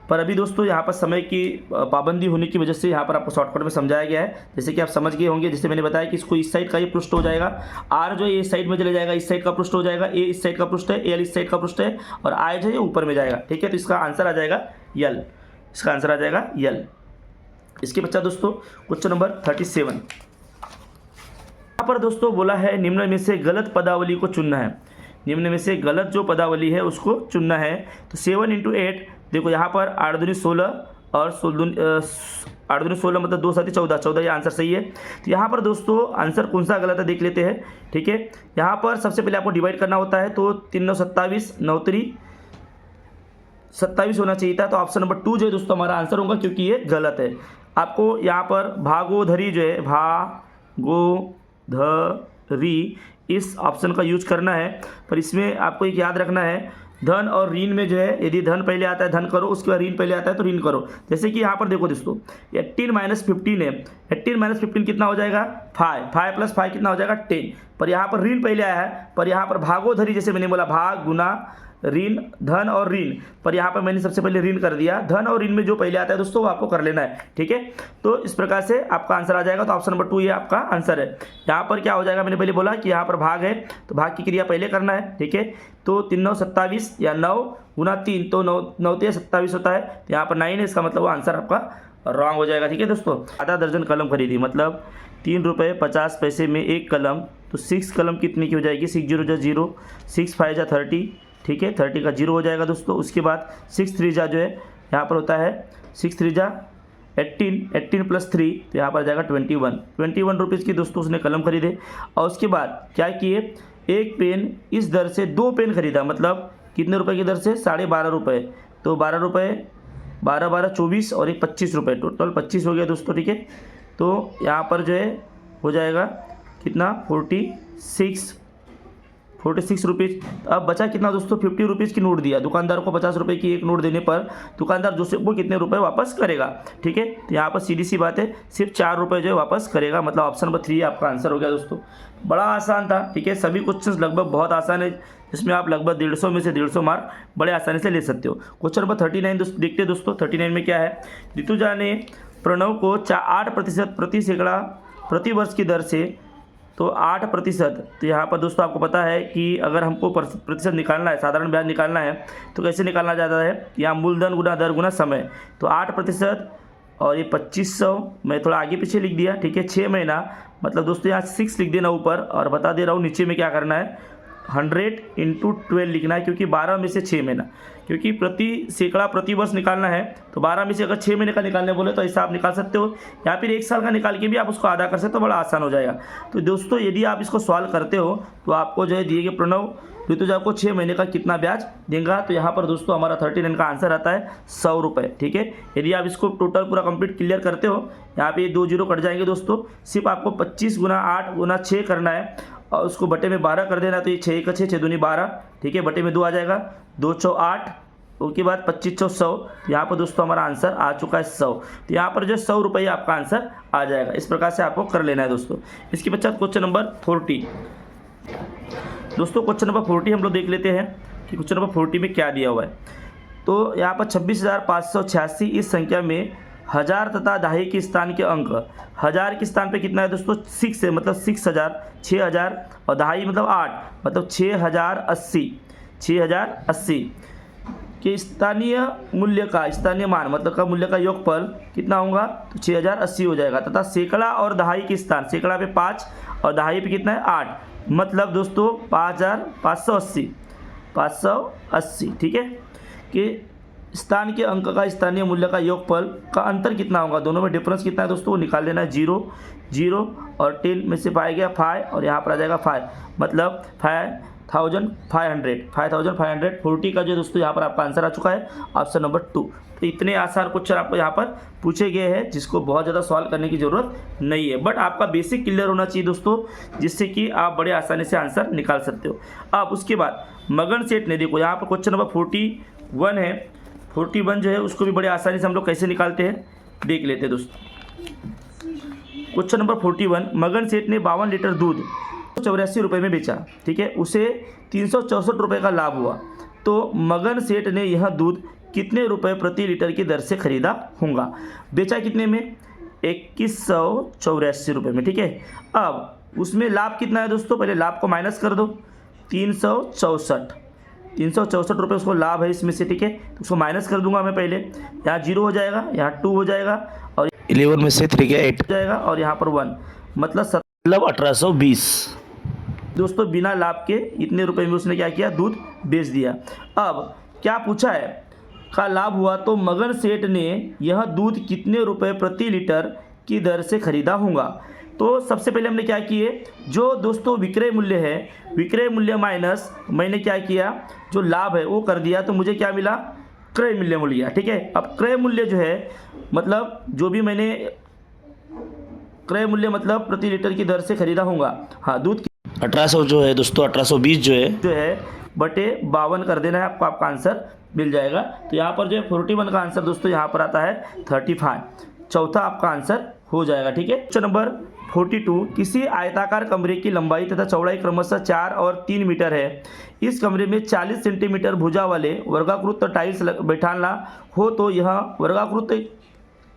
A: पर अभी दोस्तों यहाँ पर समय की पाबंदी होने की वजह से यहाँ पर आपको शॉर्टकट में समझाया गया है, जैसे कि आप समझ गए होंगे। जैसे मैंने बताया कि इसको इस साइड का ये पृष्ठ हो जाएगा, आर जो है इस साइड में चले जाएगा, इस साइड का पृष्ठ हो जाएगा, ए इस साइड का पृष्ठ है, एल इस साइड का पृष्ठ है, और आई जो है ऊपर में जाएगा, ठीक है। तो इसका आंसर आ जाएगा यल, इसका आंसर आ जाएगा यल। इसके पश्चात दोस्तों क्वेश्चन नंबर 37 यहाँ पर दोस्तों बोला है निम्न में से गलत पदावली को चुनना है, निम्न में से गलत जो पदावली है उसको चुनना है। तो 7 × 8 देखो यहाँ पर 8 दूनी 16 और 8 दूनी 16 मतलब 2 7 14, 14 ये आंसर सही है। तो यहाँ पर दोस्तों आंसर कौन सा गलत है देख लेते हैं, ठीक है। यहाँ पर सबसे पहले आपको डिवाइड करना होता है, तो 3 9 27, 9 3 27 होना चाहिए था। तो ऑप्शन नंबर 2 जो है दोस्तों हमारा आंसर होगा, क्योंकि ये गलत है। आपको यहाँ पर भागोधरी जो है भागोधरी इस ऑप्शन का यूज करना है, पर इसमें आपको एक याद रखना है धन और ऋण में जो है यदि धन पहले आता है धन करो, उसके बाद ऋण पहले आता है तो ऋण करो। जैसे कि यहाँ पर देखो दोस्तों 18 - 15 है, 18 - 15 कितना हो जाएगा 5, 5 + 5 कितना हो जाएगा 10, पर यहाँ पर ऋण पहले आया है, पर यहाँ पर भागोधरी जैसे मैंने बोला भाग गुना ऋण धन और ऋण, पर यहाँ पर मैंने सबसे पहले ऋण कर दिया, धन और ऋण में जो पहले आता है दोस्तों वो आपको कर लेना है, ठीक है। तो इस प्रकार से आपका आंसर आ जाएगा। तो ऑप्शन नंबर 2 ये आपका आंसर है। यहाँ पर क्या हो जाएगा, मैंने पहले बोला कि यहाँ पर भाग है तो भाग की क्रिया पहले करना है, ठीक है। तो 3 9 27 या 9 × 3 तो 9 9 3 27 होता है, तो यहाँ पर 9 है, इसका मतलब वो आंसर आपका रॉन्ग हो जाएगा, ठीक है दोस्तों। आधा दर्जन कलम खरीदी मतलब 3 रुपये 50 पैसे में एक कलम, तो 6 कलम कितने की हो जाएगी, 6 0 × 0, 6 5 × 30, ठीक है, 30 का 0 हो जाएगा दोस्तों। उसके बाद 6 3 जो है यहाँ पर होता है 6 3 18, 18 + 3 तो यहाँ पर आ जाएगा 21 रुपीज़ की दोस्तों उसने कलम खरीदे। और उसके बाद क्या किए, एक पेन इस दर से 2 पेन खरीदा, मतलब कितने रुपए की दर से 12.5 रुपये, तो 12 रुपये 12 12 24 और एक 25 रुपये, टोटल 25 हो गया दोस्तों, ठीक है। तो यहाँ पर जो है हो जाएगा कितना 46 रुपीज़। अब बचा कितना दोस्तों 50 रुपीज़ की नोट दिया दुकानदार को, 50 रुपये की एक नोट देने पर दुकानदार जो से वो कितने रुपए वापस करेगा, ठीक है। तो यहाँ पर सीधी सी बात है, सिर्फ 4 रुपये जो है वापस करेगा, मतलब ऑप्शन नंबर 3 आपका आंसर हो गया दोस्तों। बड़ा आसान था, ठीक है। सभी क्वेश्चन लगभग बहुत आसान है, जिसमें आप लगभग 150 में से 150 मार्क बड़े आसानी से ले सकते हो। क्वेश्चन नंबर 39 देखते हैं दोस्तों। 39 में क्या है, ऋतुजा ने प्रणव को 8% प्रति सैकड़ा प्रति वर्ष की दर से, तो 8%, तो यहाँ पर दोस्तों आपको पता है कि अगर हमको प्रतिशत निकालना है, साधारण ब्याज निकालना है, तो कैसे निकालना जाता है, यहाँ मूलधन गुना दर गुना समय, तो 8% और ये 2500, मैं थोड़ा आगे पीछे लिख दिया, ठीक है। 6 महीना मतलब दोस्तों यहाँ 6 लिख देना ऊपर, और बता दे रहा हूँ नीचे में क्या करना है 100 × 12 लिखना है, क्योंकि 12 में से 6 महीना, क्योंकि प्रति सैकड़ा प्रति वर्ष निकालना है, तो 12 में से अगर 6 महीने का निकालने बोले तो ऐसा आप निकाल सकते हो, या फिर 1 साल का निकाल के भी आप उसको आधा कर सकते हो, बड़ा आसान हो जाएगा। तो दोस्तों यदि आप इसको सॉल्व करते हो तो आपको जो है दिए गए प्रणव ऋतुजा को 6 महीने का कितना ब्याज देगा, तो यहाँ पर दोस्तों हमारा 39 का आंसर आता है 100 रुपये, ठीक है। यदि आप इसको टोटल पूरा कंप्लीट क्लियर करते हो, यहाँ पे 2 0 कट जाएंगे दोस्तों, सिर्फ आपको 25 × 8 × 6 करना है, और उसको बटे में 12 कर देना, तो ये 6 × 6 6 दूनी 12, ठीक है, बटे में 2 आ जाएगा, 2 × 8, उसके बाद 25 × 100, यहाँ पर दोस्तों हमारा आंसर आ चुका है 100, तो यहाँ पर जो 100 रुपये आपका आंसर आ जाएगा। इस प्रकार से आपको कर लेना है दोस्तों। इसके पश्चात क्वेश्चन नंबर 40 दोस्तों, क्वेश्चन नंबर 40 हम लोग देख लेते हैं कि क्वेश्चन नंबर 40 में क्या दिया हुआ है। तो यहाँ पर 26,586 इस संख्या में 1000 तथा दहाई के स्थान के अंक, 1000 के स्थान पे कितना है दोस्तों 6 है, मतलब 6000, 6000 और दहाई मतलब 8, मतलब 6080 के स्थानीय मूल्य का, स्थानीय मान मतलब का मूल्य का योगफल कितना होगा, तो 6080 हो जाएगा। तथा सैकड़ा और दहाई के स्थान, सैकड़ा पे 5 और दहाई पे कितना है 8, मतलब दोस्तों 5580, 580, ठीक है। कि स्थान के अंक का स्थानीय मूल्य का योगफल का अंतर कितना होगा, दोनों में डिफरेंस कितना है दोस्तों, वो निकाल लेना है। 0 0 और 10 में से पाया गया 5 और यहाँ पर आ जाएगा 5, मतलब 5500, 40 का जो दोस्तों यहाँ पर आपका आंसर आ चुका है ऑप्शन नंबर 2। तो इतने आसान क्वेश्चन आपको यहाँ पर पूछे गए हैं जिसको बहुत ज़्यादा सॉल्व करने की ज़रूरत नहीं है, बट आपका बेसिक क्लियर होना चाहिए दोस्तों, जिससे कि आप बड़े आसानी से आंसर निकाल सकते हो। अब उसके बाद मगन सेठ ने, देखो यहाँ पर क्वेश्चन नंबर 41 है, 41 जो है उसको भी बड़े आसानी से हम लोग कैसे निकालते हैं देख लेते हैं दोस्तों। क्वेश्चन नंबर 41, मगन सेठ ने 52 लीटर दूध 84 रुपये में बेचा, ठीक है, उसे 364 रुपये का लाभ हुआ, तो मगन सेठ ने यह दूध कितने रुपए प्रति लीटर की दर से खरीदा होगा। बेचा कितने में, 2184 रुपये में, ठीक है। अब उसमें लाभ कितना है दोस्तों, पहले लाभ को माइनस कर दो, 364 रुपये उसको लाभ है इसमें से, ठीक है, तो उसको माइनस कर दूंगा मैं पहले, यहाँ 0 हो जाएगा, यहाँ 2 हो जाएगा और
B: 11 में से 3 8
A: हो जाएगा और यहाँ पर 1, मतलब 1820 दोस्तों। बिना लाभ के इतने रुपए में उसने क्या किया, दूध बेच दिया। अब क्या पूछा है, का लाभ हुआ, तो मगन सेठ ने यह दूध कितने रुपए प्रति लीटर की दर से खरीदा होगा। तो सबसे पहले हमने क्या किए, जो दोस्तों विक्रय मूल्य है, विक्रय मूल्य माइनस मैंने क्या किया, जो लाभ है वो कर दिया, तो मुझे क्या मिला, क्रय मूल्य मिल गया, ठीक है। अब क्रय मूल्य जो है, मतलब जो भी मैंने क्रय मूल्य मतलब प्रति लीटर की दर से खरीदा होगा, हाँ दूध
B: 1800 जो है दोस्तों, 1820 जो है
A: बटे 52 कर देना है, आपको आपका आंसर मिल जाएगा। तो यहाँ पर जो है 41 का आंसर दोस्तों यहाँ पर आता है 35, चौथा आपका आंसर हो जाएगा, ठीक है। क्वेश्चन नंबर 42, किसी आयताकार कमरे की लंबाई तथा चौड़ाई क्रमशः 4 और 3 मीटर है, इस कमरे में 40 सेंटीमीटर भुजा वाले वर्गाकृत टाइल्स बैठाना हो, तो यह वर्गाकृत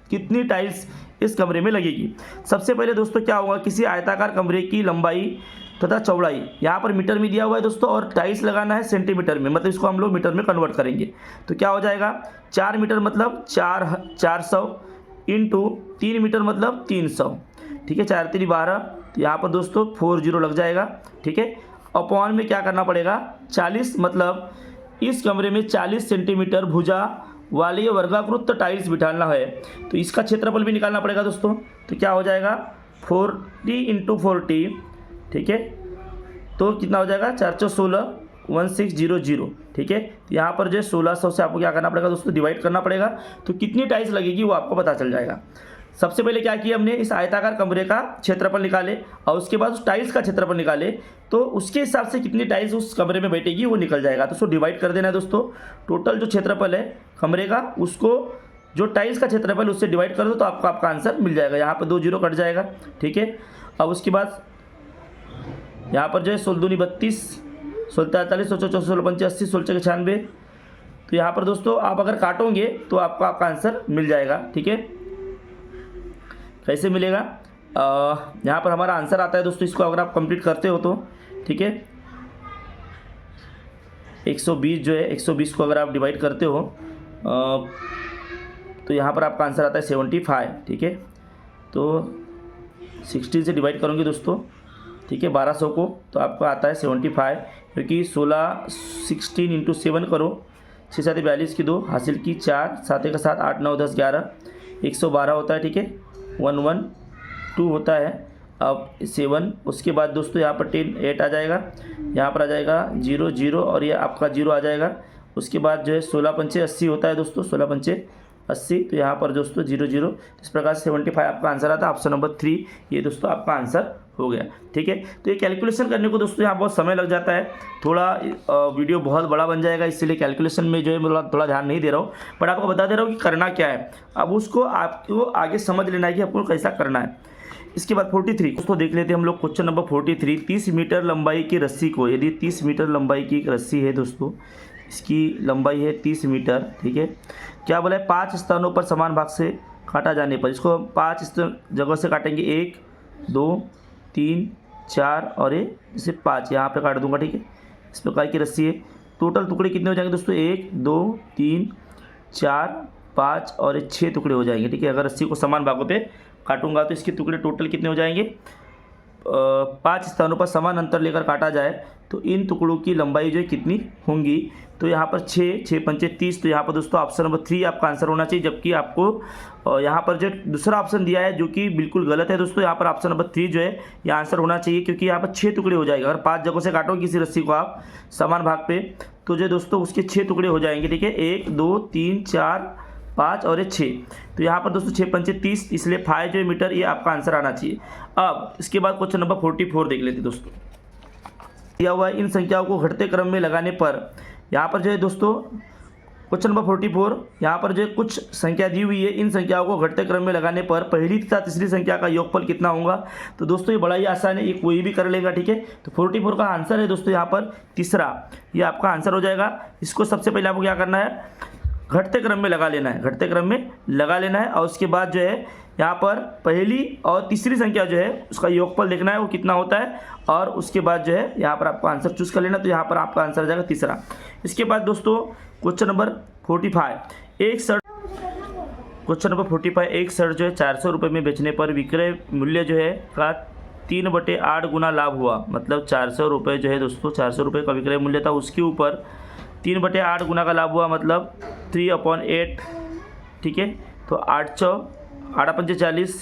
A: कितनी टाइल्स इस कमरे में लगेगी। सबसे पहले दोस्तों क्या होगा, किसी आयताकार कमरे की लंबाई तथा चौड़ाई यहाँ पर मीटर में दिया हुआ है दोस्तों, और टाइल्स लगाना है सेंटीमीटर में, मतलब इसको हम लोग मीटर में कन्वर्ट करेंगे। तो क्या हो जाएगा, 4 मीटर मतलब 400 इंटू 3 मीटर मतलब 300, ठीक है, 4 3 12, तो यहाँ पर दोस्तों 40 लग जाएगा, ठीक है। अपॉन में क्या करना पड़ेगा, 40, मतलब इस कमरे में 40 सेंटीमीटर भुजा वाली वर्गाकृत टाइल्स बिठाना है, तो इसका क्षेत्रफल भी निकालना पड़ेगा दोस्तों। तो क्या हो जाएगा, 40 इंटू 40, ठीक है, तो कितना हो जाएगा 416, 1600, ठीक है। यहाँ पर जो है 1600 से आपको क्या करना पड़ेगा दोस्तों, डिवाइड करना पड़ेगा, तो कितनी टाइल्स लगेगी वो आपको पता चल जाएगा। सबसे पहले क्या किया हमने, इस आयताकार कमरे का क्षेत्रफल निकाले और उसके बाद उस टाइल्स का क्षेत्रफल निकाले, तो उसके हिसाब से कितनी टाइल्स उस कमरे में बैठेगी वो निकल जाएगा। तो उसको डिवाइड कर देना है दोस्तों, टोटल जो क्षेत्रफल है कमरे का उसको जो टाइल्स का क्षेत्रफल उससे डिवाइड कर दो, तो आपको आपका आंसर मिल जाएगा। यहाँ पर 2 0 कट जाएगा, ठीक है। अब उसके बाद यहाँ पर जो है 16 दूनी 32, 16 43, 16 64, 16 85, 16 96, तो यहाँ पर दोस्तों आप अगर काटोगे तो आपको आपका आंसर मिल जाएगा, ठीक है। कैसे मिलेगा, यहाँ पर हमारा आंसर आता है दोस्तों, इसको अगर आप कंप्लीट करते हो तो, ठीक है, 120 जो है 120 को अगर आप डिवाइड करते हो तो यहाँ पर आपका आंसर आता है 75, ठीक है। तो 16 से डिवाइड करोगे दोस्तों, ठीक है, 1200 को, तो आपको आता है 75, क्योंकि 16 इंटू 7 करो, 6 7 42 की 2 हासिल की 4, 7 का 7, 8 9 10 11, 112 होता है, ठीक है, 112 होता है। अब 7, उसके बाद दोस्तों यहाँ पर 10 8 आ जाएगा, यहाँ पर आ जाएगा 0 0 और ये आपका 0 आ जाएगा। उसके बाद जो है 16 पंचे 80 होता है दोस्तों, 16 पंचे 80, तो यहाँ पर दोस्तों 0 0, इस प्रकार से 75 आपका आंसर आता है, ऑप्शन नंबर 3 ये दोस्तों आपका आंसर हो गया, ठीक है। तो ये कैलकुलेशन करने को दोस्तों यहाँ बहुत समय लग जाता है, थोड़ा वीडियो बहुत बड़ा बन जाएगा, इसलिए कैलकुलेशन में जो है मैं थोड़ा ध्यान नहीं दे रहा हूँ, बट आपको बता दे रहा हूँ कि करना क्या है। अब उसको आपको आगे समझ लेना है कि आपको कैसा करना है। इसके बाद 43 दोस्तों देख लेते हैं हम लोग, क्वेश्चन नंबर 43, 30 मीटर लंबाई की रस्सी को, यदि 30 मीटर लंबाई की एक रस्सी है दोस्तों, इसकी लंबाई है 30 मीटर, ठीक है। क्या बोला है, 5 स्थानों पर समान भाग से काटा जाने पर, इसको 5 जगह से काटेंगे, 1 2 3 4 और ये जैसे 5 यहाँ पे काट दूंगा, ठीक है। इस प्रकार की रस्सी है, टोटल टुकड़े कितने हो जाएंगे दोस्तों, 1 2 3 4 5 और 6 टुकड़े हो जाएंगे, ठीक है। अगर रस्सी को समान भागों पे काटूंगा तो इसके टुकड़े टोटल कितने हो जाएंगे, 5 स्थानों पर समान अंतर लेकर काटा जाए तो इन टुकड़ों की लंबाई जो है कितनी होंगी। तो यहाँ पर 6 पंचे 30, तो यहाँ पर दोस्तों ऑप्शन नंबर 3 आपका आंसर होना चाहिए। जबकि आपको यहाँ पर जो दूसरा ऑप्शन दिया है जो कि बिल्कुल गलत है दोस्तों। यहाँ पर ऑप्शन नंबर 3 जो है ये आंसर होना चाहिए, क्योंकि यहाँ पर 6 टुकड़े हो जाएगा। अगर 5 जगहों से काटो किसी रस्सी को आप समान भाग पे, तो जो दोस्तों उसके 6 टुकड़े हो जाएंगे। ठीक है, 1 2 3 4 5 और ये 6। तो यहाँ पर दोस्तों 6 पंचे 30, इसलिए 5 जो मीटर ये आपका आंसर आना चाहिए। अब इसके बाद क्वेश्चन नंबर 44 देख लेते दोस्तों। दिया हुआ है इन संख्याओं को घटते क्रम में लगाने पर, यहाँ पर जो है दोस्तों क्वेश्चन नंबर 44, यहाँ पर जो है कुछ संख्या दी हुई है, इन संख्याओं को घटते क्रम में लगाने पर पहली तथा तीसरी संख्या का योगफल कितना होगा। तो दोस्तों ये बड़ा ही आसान है, ये कोई भी कर लेगा। ठीक है, तो 44 का आंसर है दोस्तों यहाँ पर तीसरा, ये आपका आंसर हो जाएगा। इसको सबसे पहले आपको क्या करना है, घटते क्रम में लगा लेना है, घटते क्रम में लगा लेना है। और उसके बाद जो है यहाँ पर पहली और तीसरी संख्या जो है उसका योगफल देखना है वो कितना होता है, और उसके बाद जो है यहाँ पर आपको आंसर चूज़ कर लेना। तो यहाँ पर आपका आंसर आ जाएगा तीसरा। इसके बाद दोस्तों क्वेश्चन नंबर 45, एक शर्ट, क्वेश्चन नंबर 45, एक शर्ट जो है 400 रुपये में बेचने पर विक्रय मूल्य जो है का 3/8 गुना लाभ हुआ। मतलब 400 रुपये जो है दोस्तों, 400 रुपये का विक्रय मूल्य था, उसके ऊपर 3/8 गुना का लाभ हुआ, मतलब 3/8। ठीक है, तो 8 पंचे 40,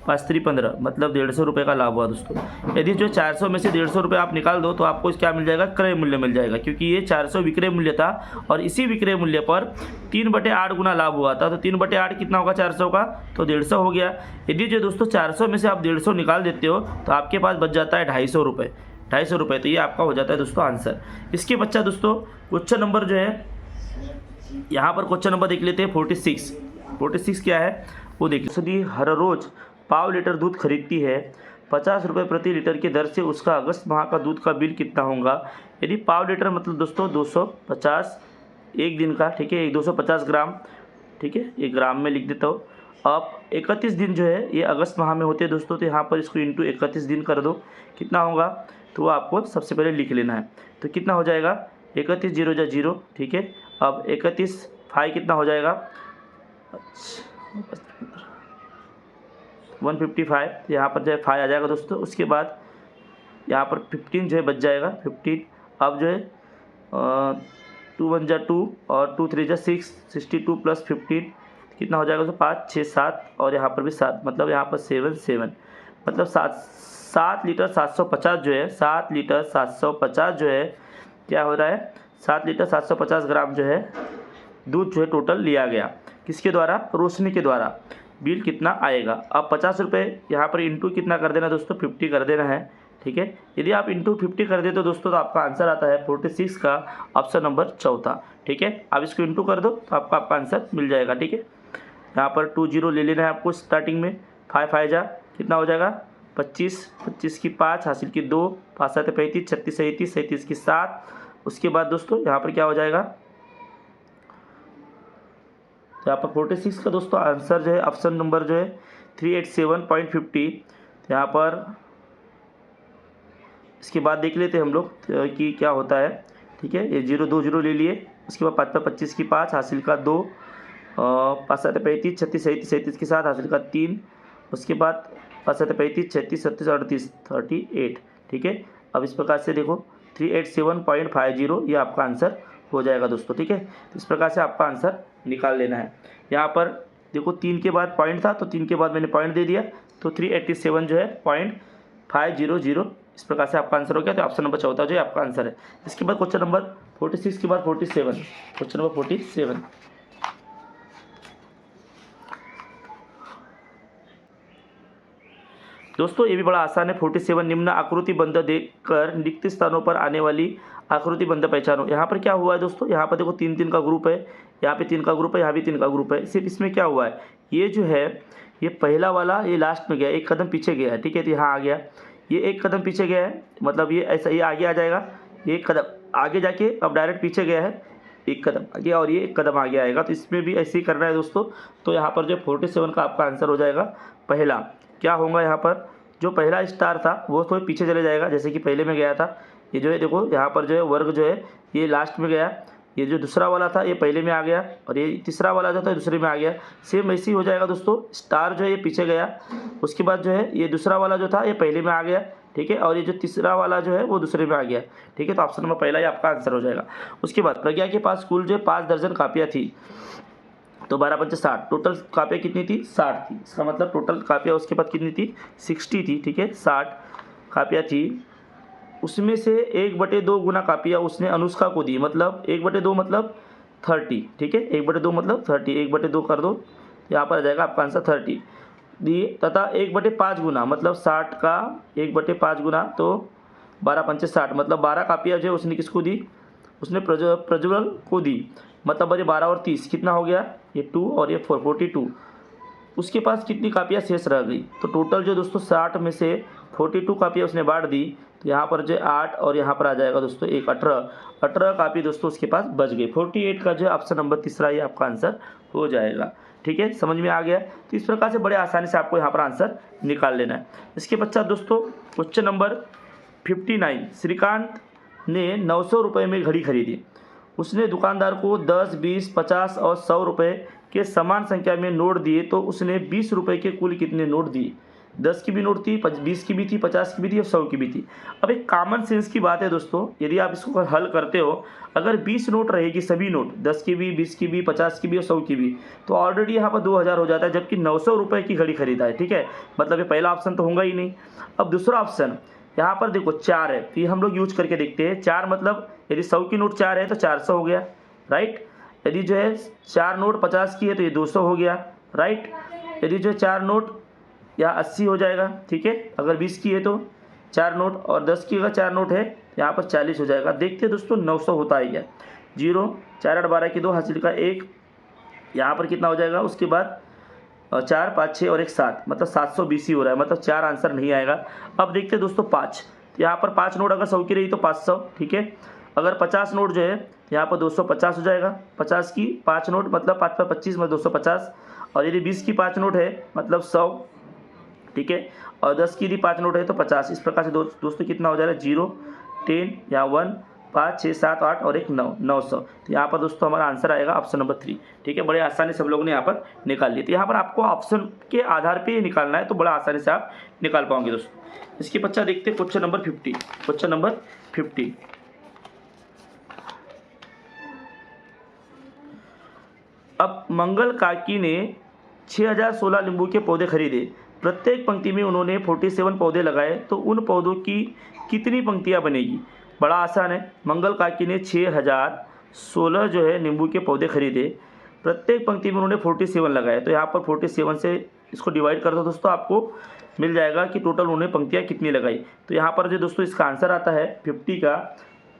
A: 5 3 15, मतलब 150 रुपये का लाभ हुआ दोस्तों। यदि जो 400 में से 150 रुपये आप निकाल दो तो आपको क्या मिल जाएगा, क्रय मूल्य मिल जाएगा, क्योंकि ये 400 विक्रय मूल्य था और इसी विक्रय मूल्य पर 3/8 गुना लाभ हुआ था। तो 3/8 कितना होगा 400 का, तो 150 हो गया। यदि जो दोस्तों 400 में से आप 150 निकाल देते हो तो आपके पास बच जाता है 250 रुपये, 250 रुपये। तो ये आपका हो जाता है दोस्तों आंसर। इसके बच्चा दोस्तों क्वेश्चन नंबर जो है यहाँ पर क्वेश्चन नंबर देख लेते हैं 46 क्या है वो देख। यदि हर रोज़ पाव लीटर दूध खरीदती है 50 रुपये प्रति लीटर की दर से, उसका अगस्त माह का दूध का बिल कितना होगा। यदि पाव लीटर मतलब दोस्तों 250 एक दिन का, ठीक है, 250 ग्राम, ठीक है, ये ग्राम में लिख देता हूँ। अब 31 दिन जो है ये अगस्त माह में होते हैं दोस्तों, तो यहाँ पर इसको इंटू 31 दिन कर दो, कितना होगा, तो वो आपको सबसे पहले लिख लेना है। तो कितना हो जाएगा, 31 0 जा 0, ठीक है। अब 31 फाइव कितना हो जाएगा, 155, यहाँ पर जो है 5 आ जाएगा दोस्तों। उसके बाद यहाँ पर 15 जो है बच जाएगा, 15। अब जो है 2 1 जा 2 और 2 3 जा 6, 62 प्लस 15 कितना हो जाएगा, तो 5 6 7 और यहाँ पर भी 7, मतलब यहाँ पर 7 मतलब 7 लीटर 750 जो है, 7 लीटर 750 जो है क्या हो रहा है, 7 लीटर 750 ग्राम जो है दूध जो है टोटल लिया गया। किसके द्वारा, रोशनी के द्वारा। बिल कितना आएगा। अब 50 रुपये यहाँ पर इंटू कितना कर देना दोस्तों, 50 कर देना है, ठीक है। यदि आप इंटू 50 कर देते हो दोस्तों तो आपका आंसर आता है 46 का ऑप्शन नंबर चौथा, ठीक है। अब इसको इंटू कर दो तो आपका आंसर मिल जाएगा, ठीक है। यहाँ पर 2 0 ले लेना है आपको स्टार्टिंग में, 5 5 जा कितना हो जाएगा 25, 25 की 5 हासिल की 2, 5 7 35, 36 37, 37 की 7। उसके बाद दोस्तों यहाँ पर क्या हो जाएगा, तो यहाँ पर 46 का दोस्तों आंसर जो है ऑप्शन नंबर जो है 387.50। यहाँ पर इसके बाद देख लेते हैं हम लोग कि क्या होता है, ठीक है। ये 0 2 0 ले लिए, उसके बाद 5 25 की 5 हासिल का 2, 5 7 35, 36 37, 37 की 7 हासिल का 3। उसके बाद 5 7 35, 36 37 38, 38, ठीक है। अब इस प्रकार से देखो 387.50 ये आपका आंसर हो जाएगा दोस्तों, ठीक है। इस प्रकार से आपका आंसर निकाल लेना है। यहाँ पर देखो 3 के बाद पॉइंट था तो 3 के बाद मैंने पॉइंट दे दिया, तो 387 जो है 0.500, इस प्रकार से आपका आंसर हो गया। तो ऑप्शन नंबर चौथा जो है आपका आंसर है। इसके बाद क्वेश्चन नंबर 46 के बाद 47, क्वेश्चन नंबर 47 दोस्तों ये भी बड़ा आसान है। 47 निम्न आकृति बंध देखकर रिक्त स्थानों पर आने वाली आकृति बंध पहचानो। यहाँ पर क्या हुआ है दोस्तों, यहाँ पर देखो 3 3 का ग्रुप है, यहाँ पे 3 का ग्रुप है, यहाँ भी 3 का ग्रुप है। सिर्फ इसमें क्या हुआ है, ये जो है ये पहला वाला ये लास्ट में गया, एक कदम पीछे गया है, ठीक है। तो यहाँ आ गया, ये एक कदम पीछे गया है, मतलब ये ऐसा ये आगे आ जाएगा, एक कदम आगे जाके अब डायरेक्ट पीछे गया है, एक कदम आगे, और ये एक कदम आगे आएगा। तो इसमें भी ऐसे ही करना है दोस्तों। तो यहाँ पर जो 47 का आपका आंसर हो जाएगा पहला। क्या होगा, यहाँ पर जो पहला स्टार था वो थोड़ा पीछे चले जाएगा, जैसे कि पहले में गया था। ये जो है देखो यहाँ पर जो है वर्ग जो है ये लास्ट में गया, ये जो दूसरा वाला था ये पहले में आ गया और ये तीसरा वाला जो था दूसरे में आ गया। सेम ऐसे ही हो जाएगा दोस्तों, स्टार जो है ये पीछे गया, उसके बाद जो है ये दूसरा वाला जो था ये पहले में आ गया, ठीक है, और ये जो तीसरा वाला जो है वो दूसरे में आ गया, ठीक है। तो ऑप्शन नंबर पहला ही आपका आंसर हो जाएगा। उसके बाद प्रज्ञा के पास कुल जो है 5 दर्जन कापियाँ थी, तो 12 पंचे 60, टोटल कापियाँ कितनी थी 60 थी। इसका मतलब टोटल कापियाँ उसके पास कितनी थी 60 थी, ठीक है, 60 कापियाँ थी। उसमें से 1/2 गुना कापियाँ उसने अनुष्का को दी, मतलब 1/2 मतलब 30, ठीक है, 1/2 मतलब 30, 1/2 कर दो, यहाँ पर आ जाएगा आपका आंसर 30 दिए, तथा 1/5 गुना मतलब 60 का 1/5 गुना, तो 12 पंचे 60 मतलब 12 कापियाँ जो है उसने किसको दी, उसने प्रज्वल को दी। मतलब ये 12 और 30 कितना हो गया, ये 2 और ये 4, 42। उसके पास कितनी कापियाँ शेष रह गई, तो टोटल जो दोस्तों 60 में से 42 कापियाँ उसने बांट दी, तो यहाँ पर जो 8 और यहाँ पर आ जाएगा दोस्तों एक 18 कापी दोस्तों उसके पास बच गई। 48 का जो है ऑप्शन नंबर तीसरा ये आपका आंसर हो जाएगा, ठीक है, समझ में आ गया। तो इस प्रकार से बड़े आसानी से आपको यहाँ पर आंसर निकाल लेना है। इसके पश्चात दोस्तों क्वेश्चन नंबर 59, श्रीकांत ने 900 रुपये में घड़ी खरीदी। उसने दुकानदार को 10, 20, 50 और 100 रुपये के समान संख्या में नोट दिए, तो उसने 20 रुपये के कुल कितने नोट दिए। 10 की भी नोट थी, 20 की भी थी, 50 की भी थी और 100 की भी थी। अब एक कॉमन सेंस की बात है दोस्तों, यदि आप इसको हल करते हो, अगर 20 नोट रहेगी सभी नोट, 10 की भी, 20 की भी, 50 की भी और 100 की भी, तो ऑलरेडी यहाँ पर 2000 हो जाता है, जबकि 900 रुपये की घड़ी खरीदा है, ठीक है। मतलब ये पहला ऑप्शन तो होगा ही नहीं। अब दूसरा ऑप्शन यहाँ पर देखो 4 है, तो ये हम लोग यूज करके देखते हैं। 4 मतलब यदि 100 की नोट 4 है तो 400 हो गया, राइट। यदि जो है 4 नोट 50 की है तो ये 200 हो गया, राइट। यदि जो 4 नोट या 80 हो जाएगा, ठीक है। अगर 20 की है तो 4 नोट, और 10 की अगर 4 नोट है यहाँ पर 40 हो जाएगा। देखते हैं दोस्तों 900 होता है क्या, 0, 4 8 12 की 2 हासिल का 1, यहाँ पर कितना हो जाएगा, उसके बाद 4 5 6 और 1 7, मतलब 720 ही हो रहा है, मतलब 4 आंसर नहीं आएगा। अब देखते हैं दोस्तों 5, तो यहाँ पर 5 नोट अगर 100 की रही तो 500, ठीक है। अगर 50 नोट जो है यहाँ पर 250 हो जाएगा, 50 की 5 नोट मतलब 5 पर 25 मतलब 250, और यदि 20 की 5 नोट है मतलब 100, ठीक है, और 10 की यदि 5 नोट है तो 50। इस प्रकार से दोस्तों कितना हो जाएगा, 0, 10 या 1, 5 6 7 8 और 1 9, 900। तो यहाँ पर दोस्तों हमारा आंसर आएगा ऑप्शन नंबर 3, ठीक है। बड़े आसानी से सब लोगों ने यहाँ पर निकाल लिया। तो यहाँ पर आपको ऑप्शन के आधार पे निकालना है, तो बड़ा आसानी से आप निकाल पाओगे दोस्तों। इसके पश्चात देखते हैं क्वेश्चन नंबर 50। क्वेश्चन नंबर 50, अब मंगल काकी ने 6016 नींबू के पौधे खरीदे। प्रत्येक पंक्ति में उन्होंने 47 पौधे लगाए, तो उन पौधों की कितनी पंक्तियां बनेगी। बड़ा आसान है, मंगल काकी ने 6016 जो है नींबू के पौधे खरीदे, प्रत्येक पंक्ति में उन्होंने 47 लगाए, तो यहाँ पर 47 से इसको डिवाइड कर दो दोस्तों, आपको मिल जाएगा कि टोटल उन्होंने पंक्तियाँ कितनी लगाई। तो यहाँ पर जो दोस्तों इसका आंसर आता है 50 का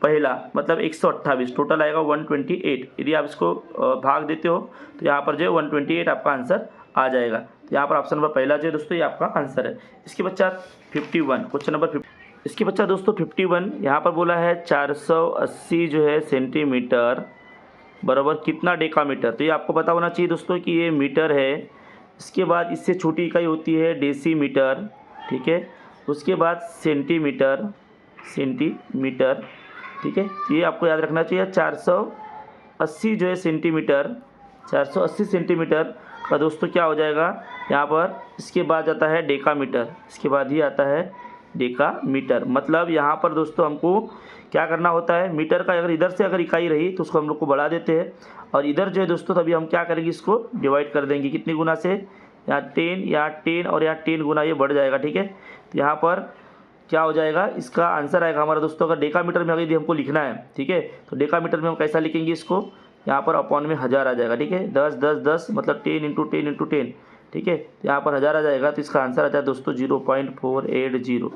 A: पहला मतलब 128, टोटल आएगा 128। यदि आप इसको भाग देते हो तो यहाँ पर जो 128 आपका आंसर आ जाएगा। तो यहाँ पर ऑप्शन नंबर पहला जो है दोस्तों ये आपका आंसर है। इसके पश्चात 51, क्वेश्चन नंबर 50। इसके पश्चात दोस्तों 51 यहाँ पर बोला है 480 जो है सेंटीमीटर बराबर कितना डेकामीटर। तो ये आपको पता होना चाहिए दोस्तों कि ये मीटर है। इसके बाद इससे छोटी इकाई होती है डेसीमीटर, ठीक है। उसके बाद सेंटीमीटर, ठीक है। ये आपको याद रखना चाहिए। 480 जो है सेंटीमीटर, 480 सेंटीमीटर का दोस्तों क्या हो जाएगा यहाँ पर। इसके बाद जाता है डेकामीटर, इसके बाद ही आता है डेकामीटर। मतलब यहाँ पर दोस्तों हमको क्या करना होता है, मीटर का अगर इधर से अगर इकाई रही तो उसको हम लोग को बढ़ा देते हैं, और इधर जो है दोस्तों तभी हम क्या करेंगे, इसको डिवाइड कर देंगे कितनी गुना से, यहाँ 10, यहाँ 10 और यहाँ 10 गुना ये बढ़ जाएगा, ठीक है। तो यहाँ पर क्या हो जाएगा, इसका आंसर आएगा हमारा दोस्तों, अगर डेकामीटर में अगर यदि हमको लिखना है, ठीक है, तो डेकामीटर में हम कैसा लिखेंगे इसको, यहाँ पर अपॉन में 1000 आ जाएगा, ठीक है। 10 10 10 मतलब 10 × 10 × 10, ठीक है। यहाँ पर 1000 आ जाएगा, तो इसका आंसर आ जाएगा दोस्तों 0.480,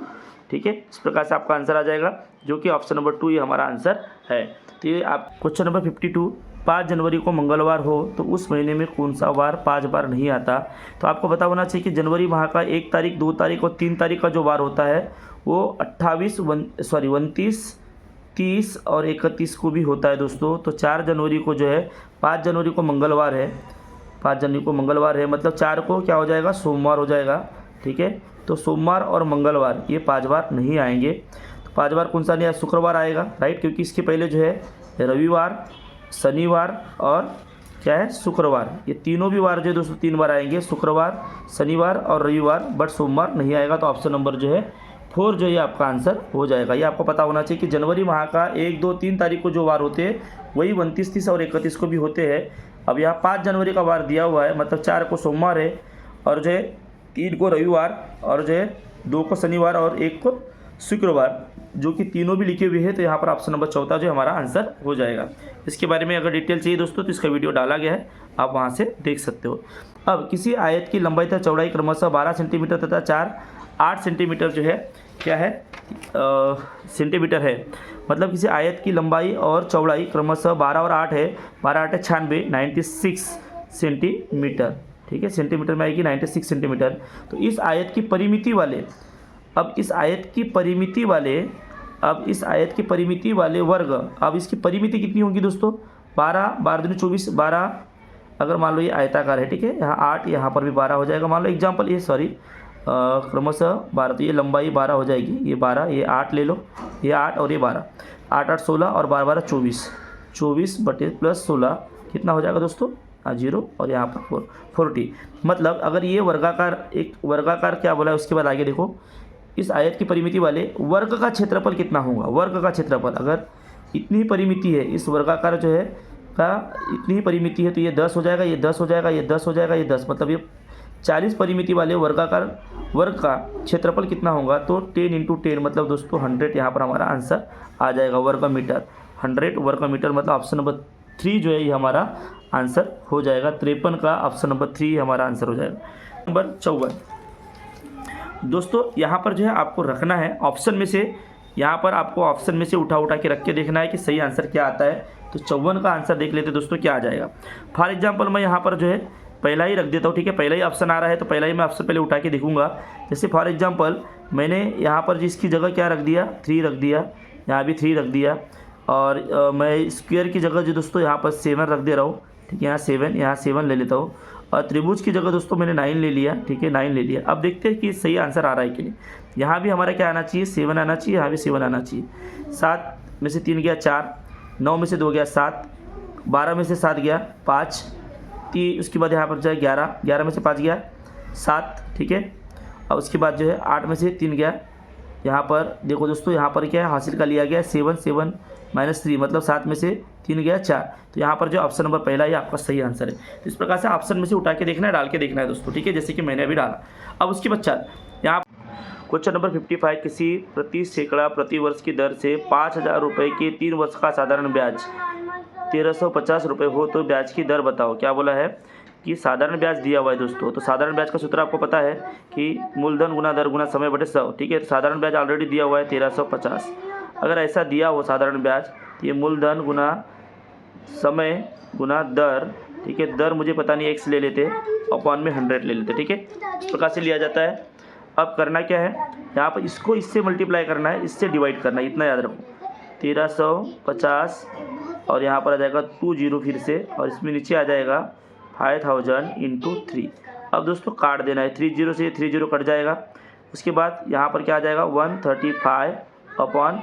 A: ठीक है। इस प्रकार से आपका आंसर आ जाएगा, जो कि ऑप्शन नंबर 2 ये हमारा आंसर है। तो ये आप क्वेश्चन नंबर 52, 5 जनवरी को मंगलवार हो तो उस महीने में कौन सा वार 5 बार नहीं आता। तो आपको पता होना चाहिए कि जनवरी माह का 1 तारीख, 2 तारीख और 3 तारीख का जो वार होता है वो 29, 30 और 31 को भी होता है दोस्तों। तो 4 जनवरी को जो है, 5 जनवरी को मंगलवार है, 5 जनवरी को मंगलवार है, मतलब 4 को क्या हो जाएगा, सोमवार हो जाएगा, ठीक है। तो सोमवार और मंगलवार ये 5 बार नहीं आएंगे। तो 5 बार कौन सा नहीं आया, शुक्रवार आएगा, राइट, क्योंकि इसके पहले जो है रविवार, शनिवार और क्या है शुक्रवार। ये तीनों भी वार जो है दोस्तों 3 बार आएंगे, शुक्रवार, शनिवार और रविवार, बट सोमवार नहीं आएगा। तो ऑप्शन नंबर जो है 4 जो है आपका आंसर हो जाएगा। ये आपको पता होना चाहिए कि जनवरी माह का 1, 2, 3 तारीख को जो वार होते हैं वही 29, 30 और 31 को भी होते हैं। अब यहाँ 5 जनवरी का वार दिया हुआ है, मतलब 4 को सोमवार है और जो है 3 को रविवार और जो है 2 को शनिवार और 1 को शुक्रवार, जो कि तीनों भी लिखे हुए हैं। तो यहाँ पर ऑप्शन नंबर 14 जो हमारा आंसर हो जाएगा। इसके बारे में अगर डिटेल चाहिए दोस्तों तो इसका वीडियो डाला गया है, आप वहाँ से देख सकते हो। अब किसी आयत की लंबाई तथा चौड़ाई क्रमशः 12 सेंटीमीटर तथा 8 सेंटीमीटर जो है क्या है सेंटीमीटर है। मतलब किसी आयत की लंबाई और चौड़ाई क्रमशः 12 और 8 है, 12 8 96, 96 सेंटीमीटर, ठीक है, सेंटीमीटर में आएगी 96 सेंटीमीटर। तो इस आयत की परिमिति वाले, अब इस आयत की परिमिति वाले वर्ग, अब इसकी परिमिति कितनी होगी दोस्तों, 12, 12 दूनी 24, 12 अगर मान लो ये आयताकार है, ठीक है, यहाँ 8, यहाँ पर भी 12 हो जाएगा। मान लो एग्जाम्पल ये क्रमशः 12, तो ये लंबाई 12 हो जाएगी, ये 12, ये 8 ले लो, ये 8 और ये 12, 8 8 16 और 12 12 24, 24 बटे प्लस 16 कितना हो जाएगा दोस्तों 0 और यहाँ पर 40। मतलब अगर ये वर्गाकार, एक वर्गाकार क्या बोला है उसके बाद आगे देखो, इस आयत की परिमिति वाले वर्ग का क्षेत्रफल कितना होगा। वर्ग का क्षेत्रफल अगर इतनी ही परिमिति है, इस वर्गाकार जो है का इतनी ही परिमिति है, तो ये 10 हो जाएगा, ये 10 हो जाएगा, ये 10 हो जाएगा, ये 10, मतलब ये 40 परिमिति वाले वर्गाकार वर्ग का क्षेत्रफल कितना होगा, तो 10 × 10 मतलब दोस्तों 100 यहाँ पर हमारा आंसर आ जाएगा। वर्ग मीटर 100 वर्ग मीटर, मतलब ऑप्शन नंबर 3 जो है ये हमारा आंसर हो जाएगा। 53 का ऑप्शन नंबर 3 हमारा आंसर हो जाएगा। नंबर 54 दोस्तों, यहाँ पर जो है आपको रखना है ऑप्शन में से, यहाँ पर आपको ऑप्शन में से उठा के रख के देखना है कि सही आंसर क्या आता है। तो 54 का आंसर देख लेते दोस्तों क्या आ जाएगा। फॉर एग्जांपल मैं यहाँ पर जो है पहला ही रख देता हूँ, ठीक है, पहला ही ऑप्शन आ रहा है तो पहला ही मैं ऑप्शन पहले उठा के देखूंगा। जैसे फॉर एग्जांपल मैंने यहाँ पर जिसकी जगह क्या रख दिया, 3 रख दिया, यहाँ भी 3 रख दिया, और मैं स्क्वायर की जगह जो दोस्तों यहाँ पर 7 रख दे रहा हूँ, ठीक है, यहाँ 7 ले लेता हूँ, और त्रिभुज की जगह दोस्तों मैंने 9 ले लिया, ठीक है, 9 ले लिया। अब देखते हैं कि सही आंसर आ रहा है कि नहीं। यहाँ भी हमारा क्या आना चाहिए, 7 आना चाहिए, यहाँ भी 7 आना चाहिए। 7 में से 3 गया 4, 9 में से 2 गया 7, 12 में से 7 गया 5, उसके बाद यहाँ पर जाए 11, 11 में से 5 गया 7, ठीक है, और उसके बाद जो है 8 में से 3 गया, यहाँ पर देखो दोस्तों, यहाँ पर क्या है हासिल का लिया गया 7, 7 - 3 मतलब 7 में से 3 गया 4। तो यहाँ पर जो ऑप्शन नंबर पहला ही आपका सही आंसर है। तो इस प्रकार से ऑप्शन में से उठा के देखना है, डाल के देखना है दोस्तों, ठीक है, जैसे कि मैंने अभी डाला। अब उसके बाद यहाँ क्वेश्चन नंबर 55, किसी प्रति सैकड़ा प्रति वर्ष की दर से 5000 रुपये के 3 वर्ष का साधारण ब्याज 1350 रुपये हो तो ब्याज की दर बताओ। क्या बोला है कि साधारण ब्याज दिया हुआ है दोस्तों। तो साधारण ब्याज का सूत्र आपको पता है कि मूलधन गुना दर गुना समय बटे 100, ठीक है। तो साधारण ब्याज ऑलरेडी दिया हुआ है 1350। अगर ऐसा दिया हो साधारण ब्याज, ये मूलधन गुना समय गुना दर, ठीक है, दर मुझे पता नहीं x ले लेते, अपॉन में 100 ले लेते, ठीक है, इस प्रकार से लिया जाता है। अब करना क्या है, यहाँ पर इसको इससे मल्टीप्लाई करना है, इससे डिवाइड करना है, इतना याद रखो। 1350 और यहाँ पर आ जाएगा 20 फिर से, और इसमें नीचे आ जाएगा 5000 × 3। अब दोस्तों काट देना है, 30 से 30 कट जाएगा। उसके बाद यहाँ पर क्या आ जाएगा 135/15,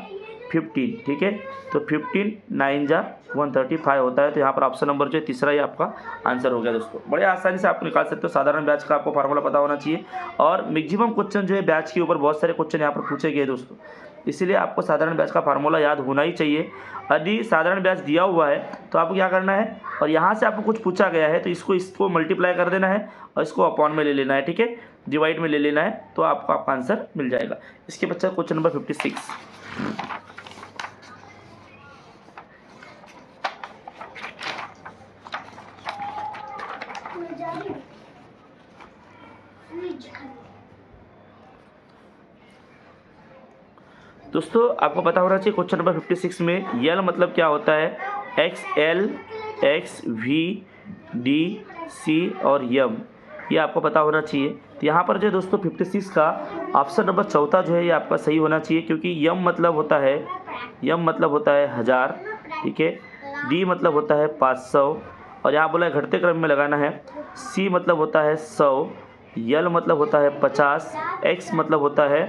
A: ठीक है। तो 15 9 जा 135 होता है। तो यहाँ पर ऑप्शन नंबर जो है तीसरा ही आपका आंसर हो गया दोस्तों। बड़े आसानी से आप निकाल सकते हो। साधारण ब्याज का आपको फार्मूला पता होना चाहिए, और मैक्सिमम क्वेश्चन जो है ब्याज के ऊपर बहुत सारे क्वेश्चन यहाँ पर पूछे गए दोस्तों, इसीलिए आपको साधारण ब्याज का फार्मूला याद होना ही चाहिए। यदि साधारण ब्याज दिया हुआ है तो आपको क्या करना है, और यहाँ से आपको कुछ पूछा गया है तो इसको मल्टीप्लाई कर देना है और इसको अपॉन में ले लेना है, ठीक है, डिवाइड में ले लेना है, तो आपको आपका आंसर मिल जाएगा। इसके बच्चा क्वेश्चन नंबर 56। दोस्तों आपको पता होना चाहिए क्वेश्चन नंबर 56 में यल मतलब क्या होता है, XL, XV, DC और यम, ये आपको पता होना चाहिए। तो यहाँ पर जो दोस्तों 56 का ऑप्शन नंबर चौथा जो है ये आपका सही होना चाहिए, क्योंकि यम मतलब होता है 1000, ठीक है, D मतलब होता है 500, और यहाँ बोला है घटते क्रम में लगाना है। C मतलब होता है 100, यल मतलब होता है 50, X मतलब होता है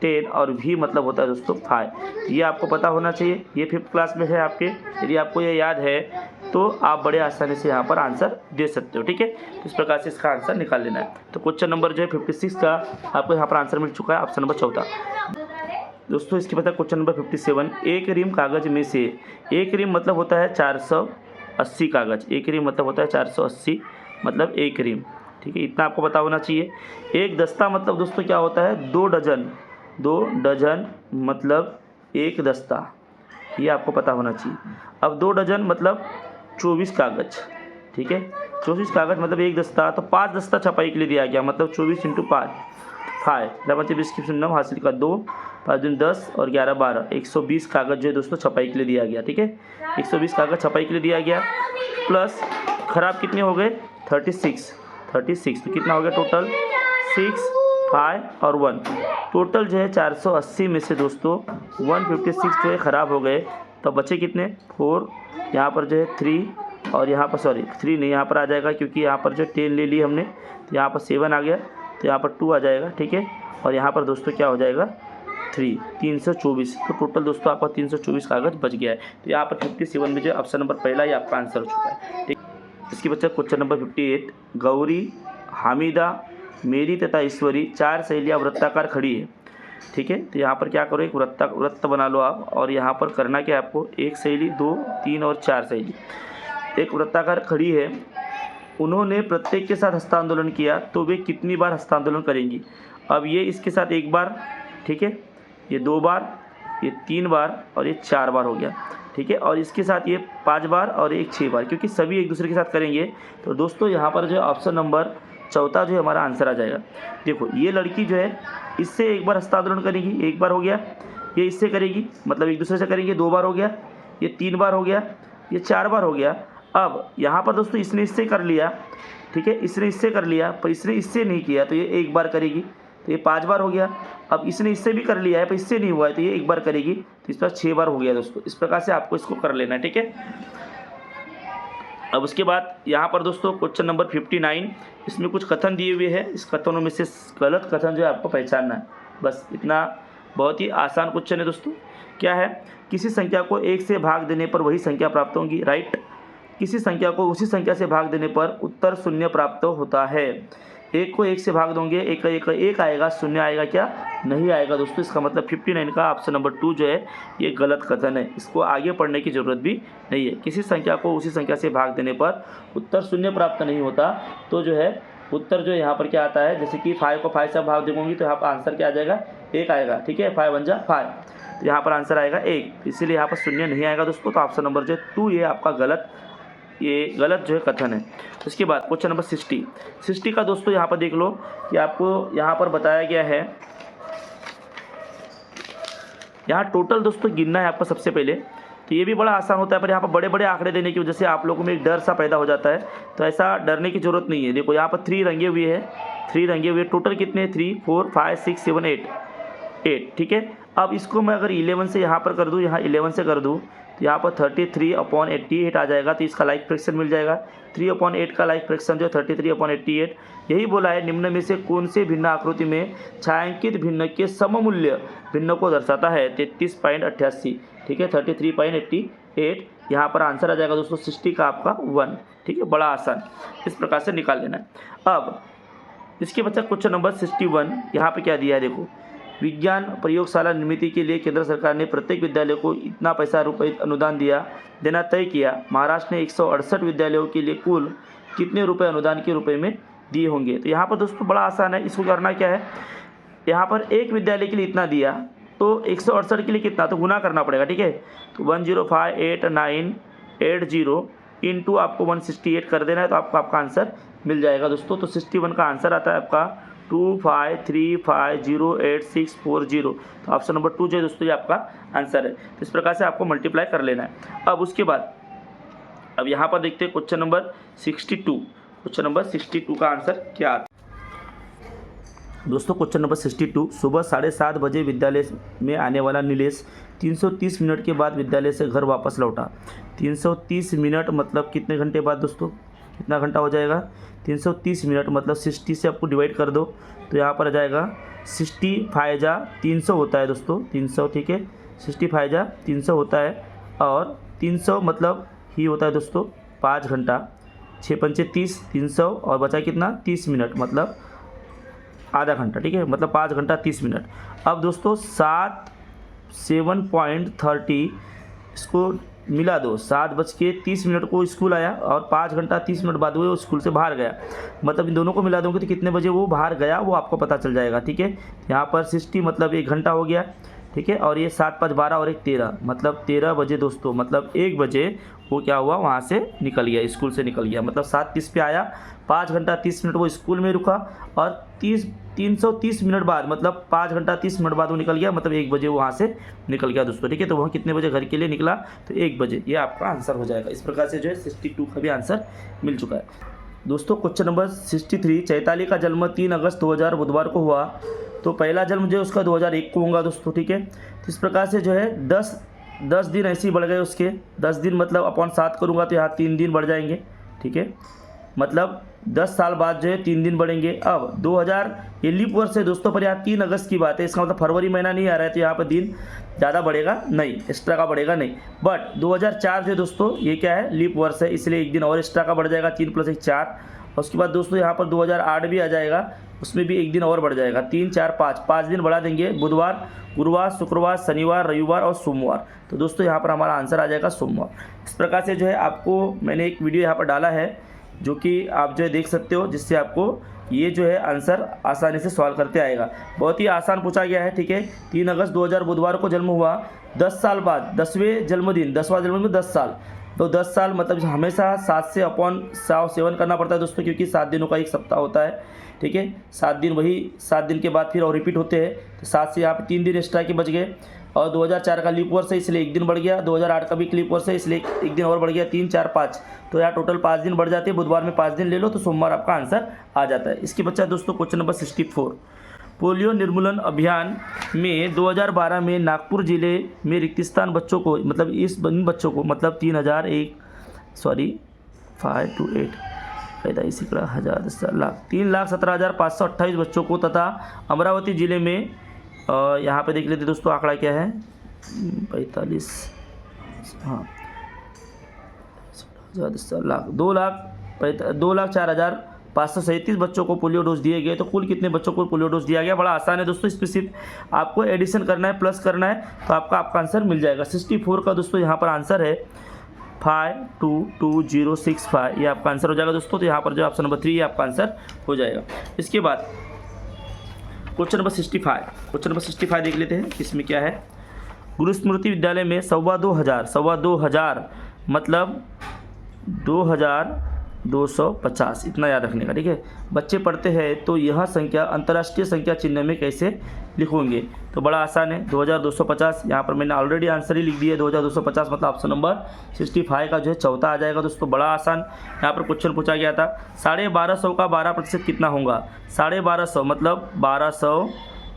A: 10 और V मतलब होता है दोस्तों 5। ये आपको पता होना चाहिए, ये 5th क्लास में है आपके। यदि आपको ये याद है तो आप बड़े आसानी से यहाँ पर आंसर दे सकते हो। ठीक है, तो इस प्रकार से इसका आंसर निकाल लेना है। तो क्वेश्चन नंबर जो है 56 का आपको यहाँ पर आंसर मिल चुका है, ऑप्शन नंबर 14। दोस्तों इसके बाद क्वेश्चन नंबर 57, एक रिम कागज़ में से, एक रिम मतलब होता है 480 कागज़, एक रिम मतलब होता है 480 मतलब एक रिम। ठीक है, इतना आपको पता होना चाहिए। एक दस्ता मतलब दोस्तों क्या होता है 2 डजन, 2 डजन मतलब एक दस्ता, ये आपको पता होना चाहिए। अब 2 डजन मतलब 24 कागज़। ठीक है, 24 कागज़ मतलब एक दस्ता, तो 5 दस्ता छपाई के लिए दिया गया, मतलब 24 × 5 5 9 हासिल का 2 5 दूनी 10 और 11 12 120 कागज़ जो है दोस्तों छपाई के लिए दिया गया। ठीक है, 120 कागज़ छपाई के लिए दिया गया, प्लस ख़राब कितने हो गए 36 तो कितना हो गया टोटल 6 5 और 1, टोटल जो है 480 में से दोस्तों 156 जो है ख़राब हो गए। तो बचे कितने 4, यहाँ पर जो है 3 और यहाँ पर 3 नहीं, यहाँ पर आ जाएगा क्योंकि यहाँ पर जो 10 ले ली हमने, तो यहाँ पर 7 आ गया, तो यहाँ पर 2 आ जाएगा। ठीक है, और यहाँ पर दोस्तों क्या हो जाएगा 324, तो टोटल दोस्तों आपका 324 कागज़ बच गया है। तो यहाँ पर 57 में जो ऑप्शन नंबर पहला ही आपका आंसर हो चुका है। ठीक, इसके बच्चा क्वेश्चन नंबर 58, गौरी, हामिदा, मेरी तथा ईश्वरी 4 सहेलियाँ वृत्ताकार खड़ी है। ठीक है, तो यहाँ पर क्या करो, एक वृत्त बना लो आप, और यहाँ पर करना क्या है आपको, 1 सहेली 2 3 और 4 सहेली एक वृत्ताकार खड़ी है, उन्होंने प्रत्येक के साथ हस्तांदोलन किया, तो वे कितनी बार हस्तांदोलन करेंगी। अब ये इसके साथ 1 बार, ठीक है, ये 2 बार, ये 3 बार और ये 4 बार हो गया। ठीक है, और इसके साथ ये 5 बार और एक 6 बार, क्योंकि सभी एक दूसरे के साथ करेंगे। तो दोस्तों यहाँ पर जो है ऑप्शन नंबर 14 जो है हमारा आंसर आ जाएगा। देखो ये लड़की जो है इससे 1 बार हस्तांदोलन करेगी, 1 बार हो गया, ये इससे करेगी मतलब एक दूसरे से करेंगे 2 बार हो गया, ये 3 बार हो गया, ये 4 बार हो गया। अब यहाँ पर दोस्तों इसने इससे कर लिया, ठीक है, इसने इससे कर लिया, पर इसने इससे नहीं किया, तो ये 1 बार करेगी, तो ये 5 बार हो गया। अब इसने इससे भी कर लिया है पर इससे नहीं हुआ है, तो ये 1 बार करेगी, तो इस पर 6 बार हो गया दोस्तों। इस प्रकार से आपको इसको कर लेना है। ठीक है, अब उसके बाद यहाँ पर दोस्तों क्वेश्चन नंबर 59, इसमें कुछ कथन दिए हुए हैं, इस कथनों में से गलत कथन जो है आपको पहचानना है, बस इतना। बहुत ही आसान क्वेश्चन है दोस्तों। क्या है, किसी संख्या को 1 से भाग देने पर वही संख्या प्राप्त होगी, राइट। किसी संख्या को उसी संख्या से भाग देने पर उत्तर 0 प्राप्त होता है। 1 को 1 से भाग दोगे, 1 का 1 आएगा, 0 आएगा क्या, नहीं आएगा दोस्तों। इसका मतलब 59 का ऑप्शन नंबर 2 जो है ये गलत कथन है, इसको आगे पढ़ने की ज़रूरत भी नहीं है। किसी संख्या को उसी संख्या से भाग देने पर उत्तर 0 प्राप्त नहीं होता, तो जो है उत्तर जो यहाँ पर क्या आता है, जैसे कि 5 को 5 से भाग देंगे तो यहाँ पर आंसर क्या आ जाएगा, 1 आएगा। ठीक है, 5 1 जा 5, तो यहाँ पर आंसर आएगा 1, इसीलिए यहाँ पर 0 नहीं आएगा दोस्तों। तो ऑप्शन नंबर जो है 2 ये आपका गलत जो है कथन है। उसके बाद क्वेश्चन नंबर 60 का दोस्तों यहाँ पर देख लो कि आपको यहाँ पर बताया गया है, यहाँ टोटल दोस्तों गिनना है आपको सबसे पहले। तो ये भी बड़ा आसान होता है, पर यहाँ पर बड़े बड़े आंकड़े देने की वजह से आप लोगों में एक डर सा पैदा हो जाता है, तो ऐसा डरने की ज़रूरत नहीं है। देखो यहाँ पर 3 रंगे हुए हैं, 3 रंगे हुए, टोटल कितने हैं 3 4 5 6 7 8। ठीक है, अब इसको मैं अगर 11 से यहाँ पर कर दूँ, यहाँ 11 से कर दूँ, तो यहाँ पर 33/88 आ जाएगा, तो इसका लाइक फ्रैक्शन मिल जाएगा। 3/8 का लाइक फ्रैक्शन जो है 33/88। यही बोला है, निम्न में से कौन से भिन्न आकृति में छायांकित भिन्न के सममूल्य भिन्न को दर्शाता है, 33.88। ठीक है, 33.88 यहाँ पर आंसर आ जाएगा दोस्तों 60 का आपका 1। ठीक है, बड़ा आसान, इस प्रकार से निकाल लेना है। अब इसके बच्चा क्वेश्चन नंबर 61, यहाँ पे क्या दिया है देखो, विज्ञान प्रयोगशाला निर्मित के लिए केंद्र सरकार ने प्रत्येक विद्यालय को इतना पैसा रुपये अनुदान देना तय किया। महाराष्ट्र ने 168 विद्यालयों के लिए कुल कितने रुपए अनुदान के रूप में दिए होंगे। तो यहाँ पर दोस्तों बड़ा आसान है, इसको करना क्या है, यहाँ पर एक विद्यालय के लिए इतना दिया, तो 168 के लिए कितना, तो गुना करना पड़ेगा। ठीक है, तो 1058980 इंटू आपको 168 कर देना है, तो आपको आपका आंसर मिल जाएगा दोस्तों। तो 61 का आंसर आता है आपका 25350864 तो ऑप्शन नंबर 2 जो है दोस्तों ये आपका आंसर है। तो इस प्रकार से आपको मल्टीप्लाई कर लेना है। अब उसके बाद अब यहाँ पर देखते हैं क्वेश्चन नंबर 62 का आंसर क्या आता है दोस्तों। क्वेश्चन नंबर 62, सुबह 7:30 बजे विद्यालय में आने वाला नीलेश 330 मिनट के बाद विद्यालय से घर वापस लौटा। 330 मिनट मतलब कितने घंटे बाद दोस्तों, कितना घंटा हो जाएगा, 330 मिनट मतलब 60 से आपको डिवाइड कर दो, तो यहाँ पर आ जाएगा 65 जा 300 होता है दोस्तों, 300। ठीक है, 65 जा 300 होता है, और 300 मतलब ही होता है दोस्तों 5 घंटा, 6 पंचे 30, 300 और बचा कितना 30 मिनट, मतलब आधा घंटा, ठीक है, मतलब 5 घंटा 30 मिनट। अब दोस्तों 7:30 इसको मिला दो, 7:30 को स्कूल आया और 5 घंटा 30 मिनट बाद वो स्कूल से बाहर गया, मतलब इन दोनों को मिला दोगे तो कितने बजे वो बाहर गया वो आपको पता चल जाएगा, ठीक है। यहाँ पर 60 मतलब 1 घंटा हो गया, ठीक है, और ये 7 5 12 और 1 13, मतलब 13 बजे दोस्तों, मतलब 1 बजे वो क्या हुआ वहाँ से निकल गया, स्कूल से निकल गया, मतलब 7:30 पे आया, 5 घंटा 30 मिनट वो स्कूल में रुका और 330 मिनट बाद, मतलब 5 घंटा 30 मिनट बाद वो निकल गया, मतलब 1 बजे वो वहाँ से निकल गया दोस्तों, ठीक है। तो वहाँ कितने बजे घर के लिए निकला, तो 1 बजे, ये आपका आंसर हो जाएगा। इस प्रकार से जो है 62 का भी आंसर मिल चुका है दोस्तों। क्वेश्चन नंबर 63, चैताली का जन्म 3 अगस्त 2000 बुधवार को हुआ, तो पहला जन्म जो है उसका 2001 को होगा दोस्तों, ठीक है। तो इस प्रकार से जो है 10 दिन ऐसे ही बढ़ गए उसके, 10 दिन मतलब अपॉन 7 करूँगा तो यहाँ 3 दिन बढ़ जाएंगे, ठीक है, मतलब 10 साल बाद जो है 3 दिन बढ़ेंगे। अब 2000 ये लीप वर्ष है दोस्तों, पर यहाँ 3 अगस्त की बात है, इसका मतलब फरवरी महीना नहीं आ रहा है, तो यहाँ पर दिन ज़्यादा बढ़ेगा नहीं, एक्स्ट्रा का बढ़ेगा नहीं। बट 2004 जो है दोस्तों ये क्या है, लीप वर्ष है, इसलिए 1 दिन और एक्स्ट्रा का बढ़ जाएगा, 3 + 1 4। और उसके बाद दोस्तों यहाँ पर 2008 भी आ जाएगा, उसमें भी 1 दिन और बढ़ जाएगा, 3 4 5 दिन बढ़ा देंगे, बुधवार, गुरुवार, शुक्रवार, शनिवार, रविवार और सोमवार। तो दोस्तों यहाँ पर हमारा आंसर आ जाएगा सोमवार। इस प्रकार से जो है आपको मैंने एक वीडियो यहाँ पर डाला है जो कि आप जो है देख सकते हो, जिससे आपको ये जो है आंसर आसानी से सॉल्व करते आएगा। बहुत ही आसान पूछा गया है, ठीक है। 3 अगस्त 2000 बुधवार को जन्म हुआ, 10 साल बाद 10वां जन्मदिन 10 साल, तो 10 साल मतलब हमेशा 7 से अपॉन 7 करना पड़ता है दोस्तों, क्योंकि 7 दिनों का एक सप्ताह होता है, ठीक है। 7 दिन, वही 7 दिन के बाद फिर और रिपीट होते हैं, तो 7 से यहाँ पे 3 दिन एक्स्ट्रा के बच गए। और 2004 का लीप वर्ष है इसलिए 1 दिन बढ़ गया, 2008 का भी लीप वर्ष है इसलिए 1 दिन और बढ़ गया, 3 4 5, तो यहाँ टोटल 5 दिन बढ़ जाते हैं। बुधवार में 5 दिन ले लो तो सोमवार आपका आंसर आ जाता है। इसके बच्चा दोस्तों क्वेश्चन नंबर 64, पोलियो निर्मूलन अभियान में 2012 में नागपुर जिले में रिक्त स्थान बच्चों को, मतलब इन बच्चों को, मतलब 3,17,528 बच्चों को तथा अमरावती जिले में यहाँ पे देख लेते दोस्तों आंकड़ा क्या है, 45, हाँ 2,04,537 बच्चों को पोलियो डोज दिए गए। तो कुल कितने बच्चों को पोलियो डोज दिया गया, बड़ा आसान है दोस्तों, इसमें सिर्फ आपको एडिशन करना है, प्लस करना है, तो आपका आंसर मिल जाएगा। 64 का दोस्तों यहाँ पर आंसर है 522,065, ये आपका आंसर हो जाएगा दोस्तों। तो यहाँ पर जो ऑप्शन नंबर 3 ये आपका आंसर हो जाएगा। इसके बाद क्वेश्चन नंबर 65 देख लेते हैं इसमें क्या है। गुरु स्मृति विद्यालय में 2,25,000 मतलब 2,250, इतना याद रखने का, ठीक है। बच्चे पढ़ते हैं तो यह संख्या अंतर्राष्ट्रीय संख्या चिन्ह में कैसे लिखोगे, तो बड़ा आसान है, 2,250, यहाँ पर मैंने ऑलरेडी आंसर ही लिख दिया है 2,250, मतलब ऑप्शन नंबर 65 का जो है चौथा आ जाएगा दोस्तों। बड़ा आसान यहाँ पर क्वेश्चन पूछा गया था, 1250 का 12% कितना होगा, 1250 मतलब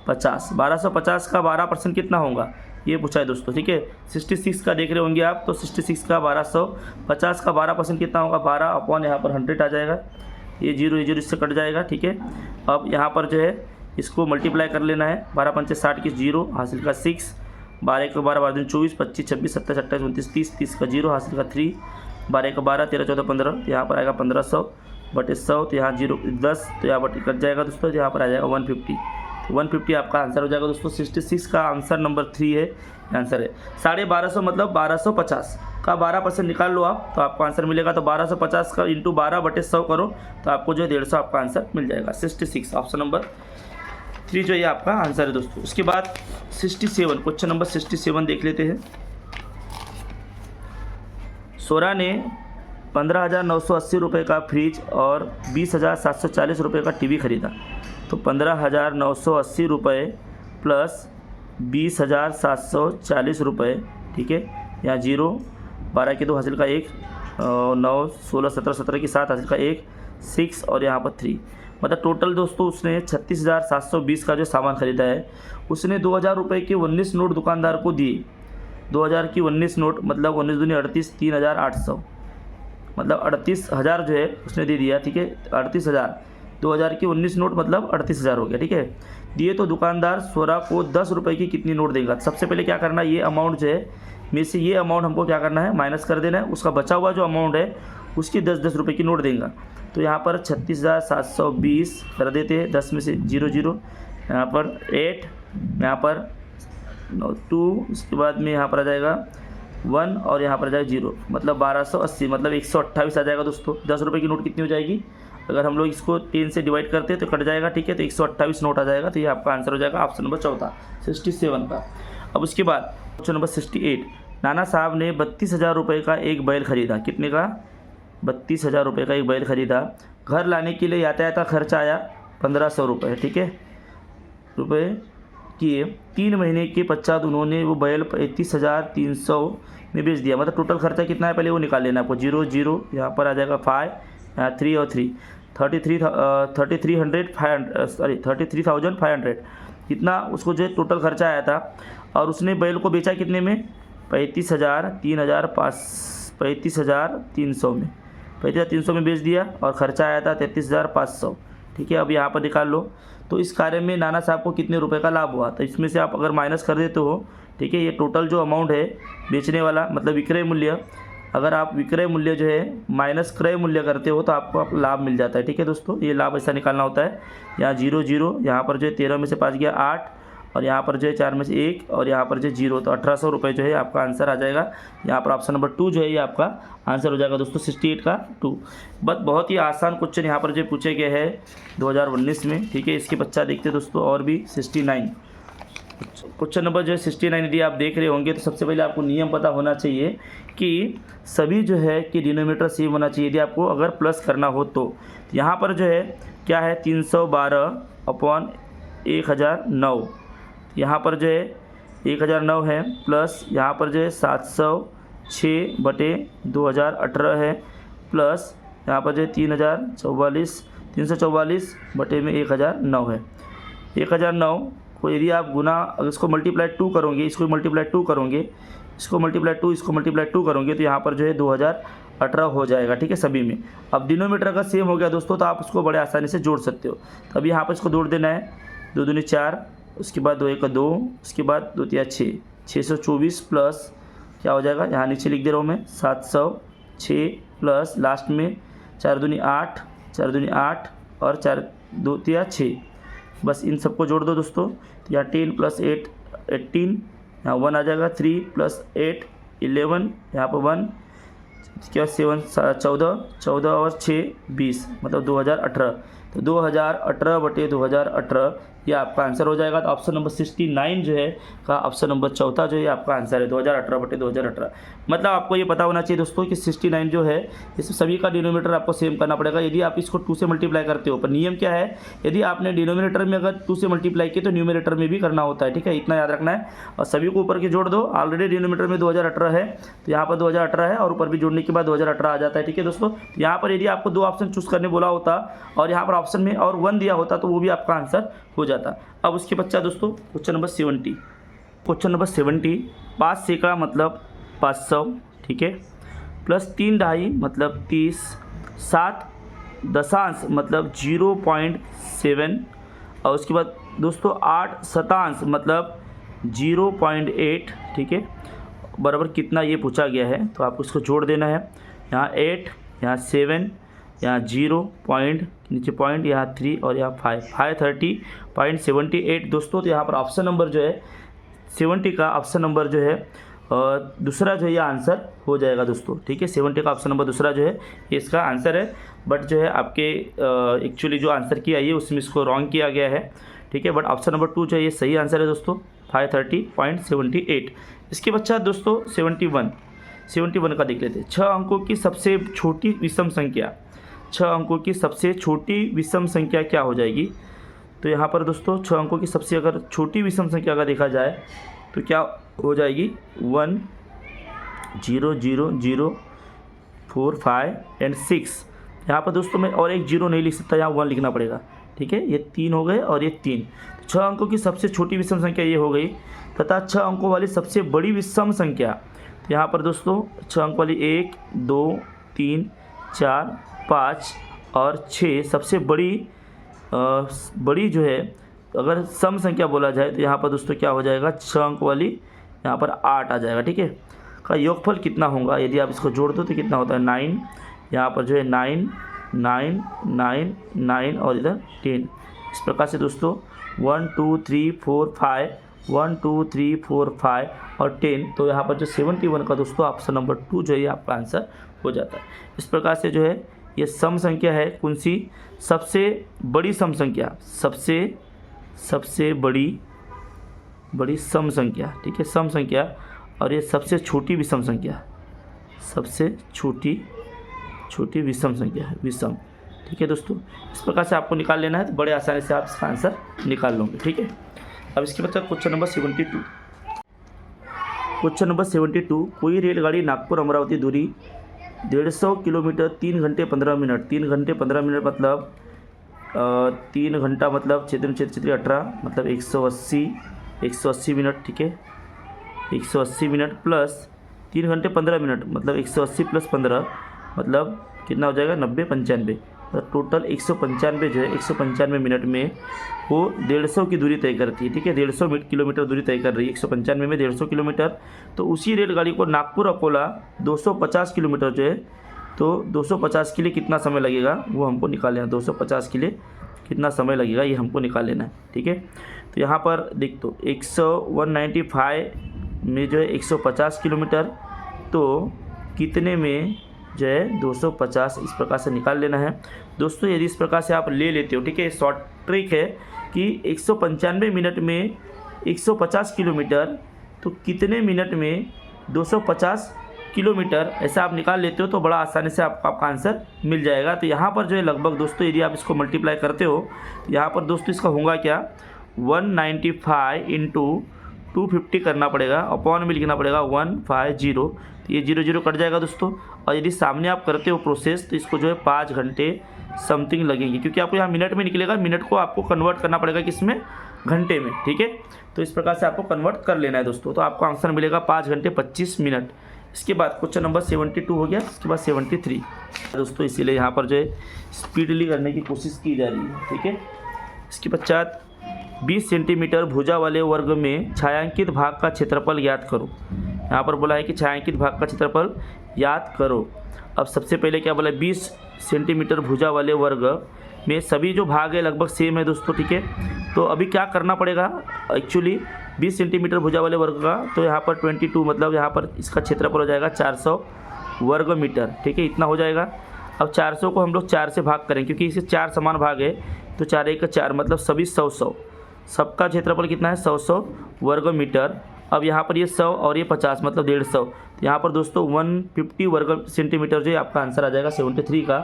A: 1250 का 12% कितना होगा, ये पूछा है दोस्तों, ठीक है। 66 का देख रहे होंगे आप, तो 66 का 1250 का 12% कितना होगा, 12 अपॉन यहाँ पर 100 आ जाएगा, ये 0 इससे कट जाएगा, ठीक है। अब यहाँ पर जो है इसको मल्टीप्लाई कर लेना है, 12 पंचे 60 की 0 हासिल का 6, 12 1 12 12 24 25 26 27 28 29 30 30 का 0 हासिल का 3, 12 1 12 13 14 15, तो यहाँ पर आएगा 1500 बटे 100, तो यहाँ 0 10, तो यहाँ पर कट जाएगा दोस्तों, तो यहाँ पर आ जाएगा 150, 150 आपका आंसर हो जाएगा दोस्तों। 66 का आंसर नंबर 3 है, आंसर है 1250 मतलब 1250 का 12% निकाल लो आप, तो आपको आंसर मिलेगा। तो 1250 का इंटू 12/100 करो तो आपको जो है 150 आपका आंसर मिल जाएगा। 66 ऑप्शन नंबर 3 जो ये आपका आंसर है दोस्तों। उसके बाद 67 क्वेश्चन नंबर 67 देख लेते हैं। सोरा ने 15,980 रुपये का फ्रिज और 20,740 रुपये का टीवी खरीदा, तो 15,980 रुपये प्लस 20,740 रुपये, ठीक है। यहाँ 0 12 की 2 हासिल का 1 9 16 17 17 की 7 हासिल का 1 6 और यहाँ पर 3, मतलब टोटल दोस्तों उसने 36,720 का जो सामान खरीदा है। उसने 2,000 रुपये के 19 नोट दुकानदार को दिए, 2,000 की 19 नोट मतलब 19 दूनी 38, 3,800 मतलब 38,000 जो है उसने दे दिया, ठीक है। 38,000, 2,000 की 19 नोट मतलब 38,000 हो गया, ठीक है। दिए तो दुकानदार सोरा को 10 रुपये की कितनी नोट देगा। सबसे पहले क्या करना है, ये अमाउंट जो है में से ये अमाउंट हमको क्या करना है, माइनस कर देना है। उसका बचा हुआ जो अमाउंट है उसके 10-10 रुपये की नोट देगा। तो यहाँ पर 36,720 कर देते हैं, 10 में से 0 0, यहाँ पर 8, यहाँ पर 2, इसके बाद में यहाँ पर आ जाएगा 1 और यहाँ पर आ जाएगा 0, मतलब 1280, मतलब 128 आ जाएगा दोस्तों। 10 रुपये की नोट कितनी हो जाएगी, अगर हम लोग इसको 3 से डिवाइड करते हैं तो कट जाएगा, ठीक है। तो 128 नोट आ जाएगा। तो ये आपका आंसर हो जाएगा ऑप्शन नंबर चौथा 67 का। अब उसके बाद क्वेश्चन नंबर 68, नाना साहब ने 32,000 रुपये का एक बैल खरीदा। कितने का, 32,000 रुपये का एक बैल खरीदा। घर लाने के लिए यातायात का खर्चा आया 1,500 रुपये, ठीक है, रुपये किए। 3 महीने के पश्चात उन्होंने वो बैल 35,300 में बेच दिया। मतलब टोटल खर्चा कितना है पहले वो निकाल लेना आपको। 0 0, यहाँ पर आ जाएगा 5, यहाँ 3 और 3, 33,500 इतना उसको जो है टोटल खर्चा आया था। और उसने बैल को बेचा कितने में, 35,300 में, 35,300 में बेच दिया और खर्चा आया था 33,500, ठीक है। अब यहाँ पर निकाल लो। तो इस कार्य में नाना साहब को कितने रुपए का लाभ हुआ, तो इसमें से आप अगर माइनस कर देते हो, ठीक है, ये टोटल जो अमाउंट है बेचने वाला मतलब विक्रय मूल्य, अगर आप विक्रय मूल्य जो है माइनस क्रय मूल्य करते हो तो आपको लाभ मिल जाता है, ठीक है दोस्तों। ये लाभ ऐसा निकालना होता है। यहाँ 0 0, यहाँ पर जो है 13 में से 5 गया 8, और यहाँ पर जो है 4 में से 1, और यहाँ पर जो है 0, तो 1,800 रुपये जो है आपका आंसर आ जाएगा। यहाँ पर ऑप्शन नंबर 2 जो है ये आपका आंसर हो जाएगा दोस्तों, 68 का 2। बस बहुत ही आसान क्वेश्चन यहाँ पर जो पूछे गए हैं 2019 में, ठीक है। इसके बच्चा देखते हैं दोस्तों और भी 69 क्वेश्चन नंबर जो है 69 यदि आप देख रहे होंगे तो सबसे पहले आपको नियम पता होना चाहिए कि सभी जो है कि डिनोमिनेटर सेम होना चाहिए। यदि आपको अगर प्लस करना हो तो यहाँ पर जो है क्या है 312/1009, यहाँ पर जो है 1009 है, प्लस यहाँ पर जो है 706/2018 है, प्लस यहाँ पर जो है 344/1009 है। 1009 को यदि आप गुना, अगर इसको मल्टीप्लाई 2 करोगे, इसको मल्टीप्लाई 2 करोगे, इसको मल्टीप्लाई 2, इसको मल्टीप्लाई 2 करोगे तो यहाँ पर जो है 2018 हो जाएगा, ठीक है, सभी में। अब डिनोमीटर अगर सेम हो गया दोस्तों तो आप उसको बड़े आसानी से जोड़ सकते हो। तो अब यहाँ पर इसको जोड़ देना है, 2 दूनी 4, उसके बाद 2 1 2, उसके बाद 2 3 6, 624 प्लस क्या हो जाएगा, यहाँ नीचे लिख दे रहा हूँ मैं 706 प्लस लास्ट में 4 दूनी 8, 4 दूनी 8 और 4 2 3 6, बस इन सबको जोड़ दो दोस्तों। तो यहाँ 10 + 8 18, यहाँ 1 आ जाएगा, 3 + 8 11, यहाँ पर 1, क्या 7 14, 14 और 6 20, मतलब 2018। तो 2018/2018 ये आपका आंसर हो जाएगा। तो ऑप्शन नंबर 69 जो है का ऑप्शन नंबर चौथा जो है आपका आंसर है 2018/2018। मतलब आपको ये पता होना चाहिए दोस्तों कि 69 जो है इस सभी का डिनोमिनेटर आपको सेम करना पड़ेगा। यदि आप इसको 2 से मल्टीप्लाई करते हो, पर नियम क्या है, यदि आपने डिनोमिनेटर में अगर 2 से मल्टीप्लाई किया तो न्यूमिनेटर में भी करना होता है, ठीक है, इतना याद रखना है। और सभी को ऊपर के जोड़ दो, ऑलरेडी डिनोमिनेटर में 2018 है तो यहाँ पर 2018 है और ऊपर भी जोड़ने के बाद 2018 आ जाता है, ठीक है दोस्तों। यहाँ पर यदि आपको 2 ऑप्शन चूज़ करने बोला होता और यहाँ पर ऑप्शन में और 1 दिया होता तो वो भी आपका आंसर हो जाता। अब उसके बच्चा दोस्तों क्वेश्चन नंबर 70, क्वेश्चन नंबर 70, 5 सैकड़ा मतलब 500, ठीक है, प्लस 3 ढाई मतलब 30, 7 दशांश मतलब 0.7, और उसके बाद दोस्तों 8 शतांश मतलब 0.8, ठीक है, बराबर कितना ये पूछा गया है। तो आपको इसको जोड़ देना है, यहाँ 8, यहाँ 7, यहाँ 0 पॉइंट, नीचे पॉइंट, यहाँ 3 और यहाँ 530.78 दोस्तों। तो यहाँ पर ऑप्शन नंबर जो है 70 का ऑप्शन नंबर जो है दूसरा जो है ये आंसर हो जाएगा दोस्तों, ठीक है। 70 का ऑप्शन नंबर दूसरा जो है ये इसका आंसर है, बट जो है आपके एक्चुअली जो आंसर किया है उसमें इसको रॉन्ग किया गया है, ठीक है, बट ऑप्शन नंबर 2 जो है ये सही आंसर है दोस्तों, 530.78। इसके पश्चात दोस्तों 71 का देख लेते हैं। 6 अंकों की सबसे छोटी विषम संख्या, 6 अंकों की सबसे छोटी विषम संख्या क्या हो जाएगी। तो यहाँ पर दोस्तों 6 अंकों की सबसे अगर छोटी विषम संख्या का देखा जाए तो क्या हो जाएगी, 1 0 0 0 4 5 और 6। यहाँ पर दोस्तों मैं और एक 0 नहीं लिख सकता, यहाँ 1 लिखना पड़ेगा, ठीक है। ये 3 हो गए और ये 3। 6 अंकों की सबसे छोटी विषम संख्या ये हो गई, तथा 6 अंकों वाली सबसे बड़ी विषम संख्या। तो यहाँ पर दोस्तों 6 अंक वाली 1 2 3 4 5 और 6 सबसे बड़ी जो है अगर सम संख्या बोला जाए तो यहाँ पर दोस्तों क्या हो जाएगा, 6 अंक वाली यहाँ पर 8 आ जाएगा, ठीक है। का योगफल कितना होगा, यदि आप इसको जोड़ दो तो कितना होता है 9, यहाँ पर जो है 9 9 9 9 और इधर 10। इस प्रकार से दोस्तों 1 2 3 4 5 1 2 3 4 5 और 10, तो यहाँ पर जो 71 का दोस्तों ऑप्शन नंबर 2 जो है आपका आंसर हो जाता है। इस प्रकार से जो है ये सम संख्या है, कौन सी? सबसे बड़ी सम संख्या, सबसे बड़ी सम संख्या, ठीक है, सम संख्या। और ये सबसे छोटी विषम संख्या, सबसे छोटी विषम संख्या है, विषम, ठीक है दोस्तों। इस प्रकार से आपको निकाल लेना है, तो बड़े आसानी से आप इसका आंसर निकाल लोगे, ठीक है। अब इसके बाद क्वेश्चन नंबर 72। क्वेश्चन नंबर 72, कोई रेलगाड़ी नागपुर अमरावती दूरी 150 किलोमीटर 3 घंटे 15 मिनट, 3 घंटे 15 मिनट मतलब 3 घंटा मतलब 18 मतलब 180 मिनट, ठीक है, 180 मिनट प्लस 3 घंटे 15 मिनट मतलब 180 प्लस 15 मतलब कितना हो जाएगा? 90 95, मतलब टोटल 195 जो है 195 मिनट में वो 150 की दूरी तय करती है, ठीक है, 150 किलोमीटर दूरी तय कर रही है 195 में 150 किलोमीटर। तो उसी रेलगाड़ी को नागपुर अकोला 250 किलोमीटर जो है, तो 250 के लिए कितना समय लगेगा वो हमको निकाल लेना, 250 के लिए कितना समय लगेगा ये हमको निकाल लेना है, ठीक है। तो यहाँ पर देख तो 195 में जो है 150 किलोमीटर, तो कितने में जो है 250, इस प्रकार से निकाल लेना है दोस्तों। यदि इस प्रकार से आप ले लेते हो, ठीक है, शॉर्ट ट्रिक है कि 195 मिनट में 150 किलोमीटर, तो कितने मिनट में 250 किलोमीटर, ऐसा आप निकाल लेते हो तो बड़ा आसानी से आपका आंसर मिल जाएगा। तो यहाँ पर जो है लगभग दोस्तों यदि आप इसको मल्टीप्लाई करते हो तो यहाँ पर दोस्तों इसका होगा क्या? 195 इंटू 250 करना पड़ेगा, अपॉन में लिखना पड़ेगा 150, तो ये 0 0 कट जाएगा दोस्तों। और यदि सामने आप करते हो प्रोसेस तो इसको जो है 5 घंटे समथिंग लगेंगे, क्योंकि आपको यहाँ मिनट में निकलेगा, मिनट को आपको कन्वर्ट करना पड़ेगा किसमें? घंटे में, ठीक है। तो इस प्रकार से आपको कन्वर्ट कर लेना है दोस्तों, तो आपको आंसर मिलेगा 5 घंटे 25 मिनट। इसके बाद क्वेश्चन नंबर 72 हो गया, इसके बाद 73 दोस्तों, इसीलिए यहाँ पर जो है स्पीडली करने की कोशिश की जा रही है, ठीक है। इसके पश्चात 20 सेंटीमीटर भुजा वाले वर्ग में छायांकित भाग का क्षेत्रफल ज्ञात करो। यहाँ पर बोला है कि छायांकित भाग का क्षेत्रफल ज्ञात करो। अब सबसे पहले क्या बोला? 20 सेंटीमीटर भुजा वाले वर्ग में सभी जो भाग है लगभग सेम है दोस्तों, ठीक है। तो अभी क्या करना पड़ेगा? एक्चुअली 20 सेंटीमीटर भुजा वाले वर्ग का, तो यहाँ पर 22 मतलब यहाँ पर इसका क्षेत्रफल हो जाएगा 400 वर्ग मीटर, ठीक है, इतना हो जाएगा। अब 400 को हम लोग 4 से भाग करें, क्योंकि इसे 4 समान भाग है, तो 4 1 4 मतलब सभी 100 सबका क्षेत्रफल कितना है? 100 वर्ग मीटर। अब यहाँ पर ये 100 और ये 50 मतलब 150, तो यहाँ पर दोस्तों 150 वर्ग सेंटीमीटर जो है आपका आंसर आ जाएगा 73 का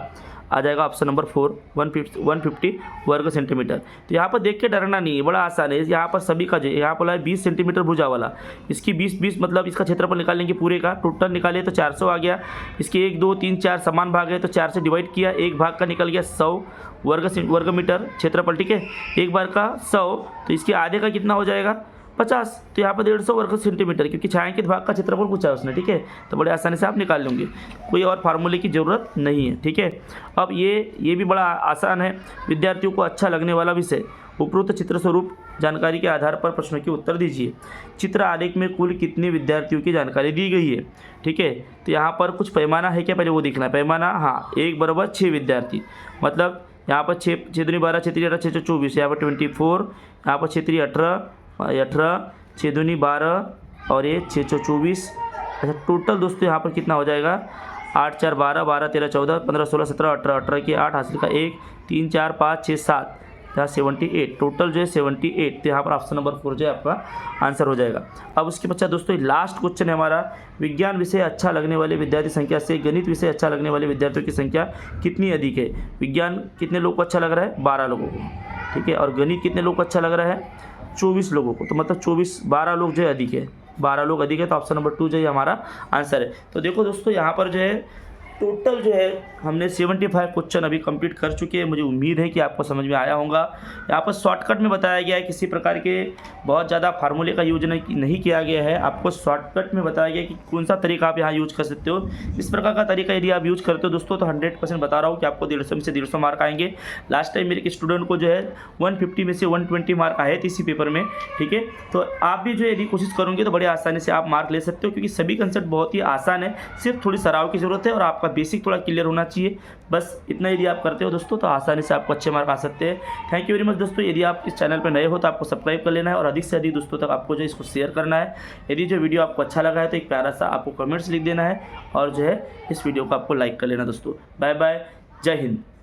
A: आ जाएगा ऑप्शन नंबर 4, 150 वर्ग सेंटीमीटर। तो यहाँ पर देख के डरना नहीं है, बड़ा आसान है। यहाँ पर सभी का जो यहाँ पर है 20 सेंटीमीटर भुजा वाला, इसकी 20 मतलब इसका क्षेत्रफल निकाल लेंगे पूरे का, टोटल निकालिए तो 400 आ गया। इसके 1 2 3 4 समान भाग है, तो 4 से डिवाइड किया, एक भाग का निकल गया 100 वर्ग मीटर क्षेत्रफल, ठीक है, एक बार का 100, तो इसके आधे का कितना हो जाएगा? 50, तो यहाँ पर 150 वर्ग सेंटीमीटर, क्योंकि छायांकित भाग का क्षेत्रफल पूछा है उसने, ठीक है। तो बड़े आसानी से आप निकाल लेंगे, कोई और फार्मूले की ज़रूरत नहीं है, ठीक है। अब ये भी बड़ा आसान है, विद्यार्थियों को अच्छा लगने वाला विषय। उपरोक्त चित्र स्वरूप जानकारी के आधार पर प्रश्नों के उत्तर दीजिए। चित्र आलेख में कुल कितने विद्यार्थियों की जानकारी दी गई है, ठीक है। तो यहाँ पर कुछ पैमाना है क्या, पहले वो देखना है। पैमाना, हाँ, 1 बराबर 6 विद्यार्थी, मतलब यहाँ पर 6 दूनी 12 6 3 18 6 24, यहाँ पर 24, यहाँ पर 6 3 18 6 दूनी 12 और ये 6 24। अच्छा, टोटल दोस्तों यहाँ पर कितना हो जाएगा? 8 4 12 12 13 14 15 16 17 18 18 की 8 हासिल का 1 3 4 5 6 7, यहाँ 78, टोटल जो है 78। तो यहाँ पर ऑप्शन नंबर 4 जो है आपका आंसर हो जाएगा। अब उसके पश्चात दोस्तों लास्ट क्वेश्चन है हमारा, विज्ञान विषय अच्छा लगने वाले विद्यार्थी संख्या से गणित विषय अच्छा लगने वाले विद्यार्थियों की संख्या कितनी अधिक है? विज्ञान कितने लोगों को अच्छा लग रहा है? 12 लोगों को, ठीक है। और गणित कितने लोगों को अच्छा लग रहा है? 24 लोगों को, तो मतलब 12 लोग जो है अधिक है, 12 लोग अधिक है, तो ऑप्शन नंबर 2 जो है हमारा आंसर है। तो देखो दोस्तों यहाँ पर जो है टोटल जो है हमने 75 क्वेश्चन अभी कंप्लीट कर चुके हैं। मुझे उम्मीद है कि आपको समझ में आया होगा। यहाँ पर शॉर्टकट में बताया गया है, किसी प्रकार के बहुत ज़्यादा फार्मूले का यूज नहीं किया गया है। आपको शॉर्टकट में बताया गया कि कौन सा तरीका आप यहाँ यूज कर सकते हो। इस प्रकार का तरीका यदि आप यूज करते हो दोस्तों तो 100% बता रहा हूँ कि आपको 150 में से 150 मार्क आएंगे। लास्ट टाइम मेरे एक स्टूडेंट को जो है 150 में से 120 मार्क आए थे इसी पेपर में, ठीक है। तो आप भी जो है यदि कोशिश करोगे तो बड़े आसानी से आप मार्क ले सकते हो, क्योंकि सभी कंसेप्ट बहुत ही आसान है, सिर्फ थोड़ी सराव की ज़रूरत है और आपका बेसिक थोड़ा क्लियर होना चाहिए। बस इतना यदि आप करते हो दोस्तों तो आसानी से आपको अच्छे मार्क आ सकते हैं। थैंक यू वेरी मच दोस्तों। यदि आप इस चैनल पर नए हो तो आपको सब्सक्राइब कर लेना है और अधिक से अधिक दोस्तों तक आपको जो इसको शेयर करना है। यदि जो वीडियो आपको अच्छा लगा है तो एक प्यारा सा आपको कमेंट्स लिख देना है और जो है इस वीडियो को आपको लाइक कर लेना दोस्तों। बाय बाय, जय हिंद।